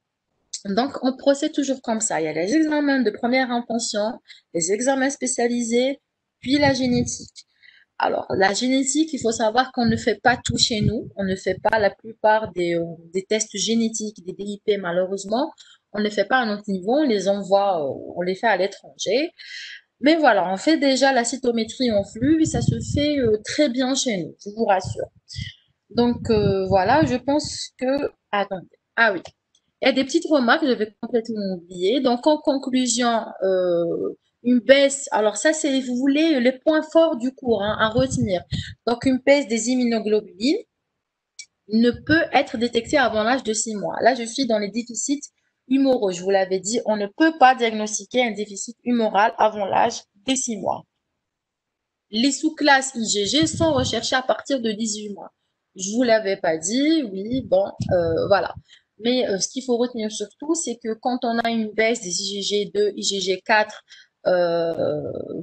Speaker 2: Donc, on procède toujours comme ça. Il y a les examens de première intention, les examens spécialisés, puis la génétique. Alors, la génétique, il faut savoir qu'on ne fait pas tout chez nous. On ne fait pas la plupart des tests génétiques, des DIP, malheureusement. On ne les fait pas à notre niveau. On les envoie, on les fait à l'étranger. Mais voilà, on fait déjà la cytométrie en flux et ça se fait très bien chez nous, je vous rassure. Donc, voilà, je pense que... Attendez. Ah oui. Il y a des petites remarques, j'avais complètement oublié. Donc, en conclusion, une baisse, alors ça, c'est, vous voulez, les points forts du cours hein, à retenir. Donc, une baisse des immunoglobulines ne peut être détectée avant l'âge de 6 mois. Là, je suis dans les déficits humoraux. Je vous l'avais dit, on ne peut pas diagnostiquer un déficit humoral avant l'âge des 6 mois. Les sous-classes IgG sont recherchées à partir de 18 mois. Je vous l'avais pas dit, oui, bon, voilà. Mais ce qu'il faut retenir surtout, c'est que quand on a une baisse des IgG2, IgG4,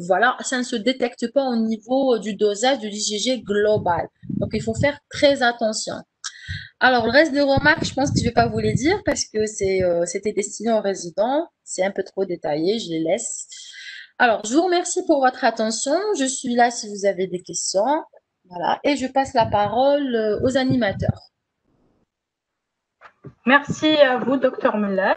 Speaker 2: voilà, ça ne se détecte pas au niveau du dosage de l'IgG global. Donc, il faut faire très attention. Alors, le reste des remarques, je pense que je vais pas vous les dire parce que c'était destiné aux résidents. C'est un peu trop détaillé, je les laisse. Alors, je vous remercie pour votre attention. Je suis là si vous avez des questions. Voilà. Et je passe la parole aux animateurs.
Speaker 1: Merci à vous, Dr Muller.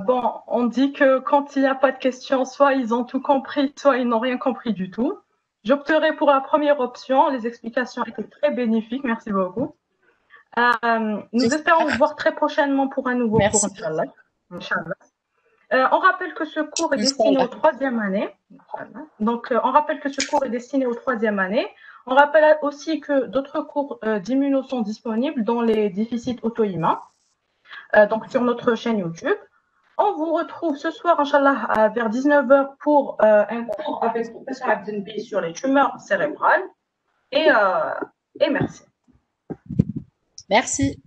Speaker 1: Bon, on dit que quand il n'y a pas de questions, soit ils ont tout compris, soit ils n'ont rien compris du tout. J'opterai pour la première option. Les explications étaient très bénéfiques. Merci beaucoup. Nous espérons vous voir très prochainement pour un nouveau cours, Inch'Allah. On rappelle que ce cours est destiné aux troisième année. Donc, on rappelle que ce cours est destiné aux troisième année. On rappelle aussi que d'autres cours d'immuno sont disponibles dans les déficits auto-immuns, donc sur notre chaîne YouTube. On vous retrouve ce soir, Inch'Allah, vers 19h pour un cours avec le professeur Abdenbi sur les tumeurs cérébrales. Et merci.
Speaker 2: Merci.